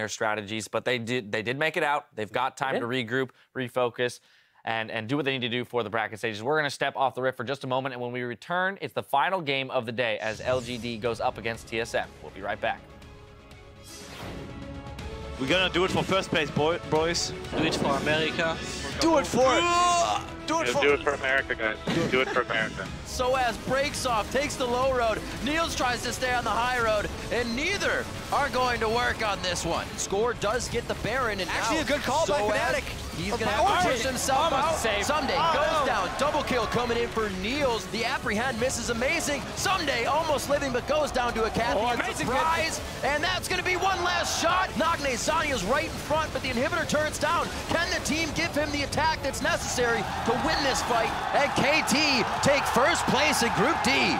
strategies, but they did make it out. They've got time to regroup, refocus, and do what they need to do for the bracket stages. We're going to step off the rift for just a moment, and when we return, it's the final game of the day as LGD goes up against TSM. We'll be right back. We're going to do it for first place, boys. Do it for America. Do it for Do it for America, guys. Do it for America. Soaz breaks off, takes the low road. Niels tries to stay on the high road, and neither are going to work on this one. Score does get the Baron, and actually a good call by Fnatic. He's going to have to push himself out. Someday goes down. Double kill coming in for Niels. The apprehend misses amazing. Someday almost living, but goes down to a Cathy surprise. And that's going to be one last shot. Nagne Sanya's right in front, but the inhibitor turns down. Can the team give him the attack that's necessary to win this fight? And KT take first place in Group D.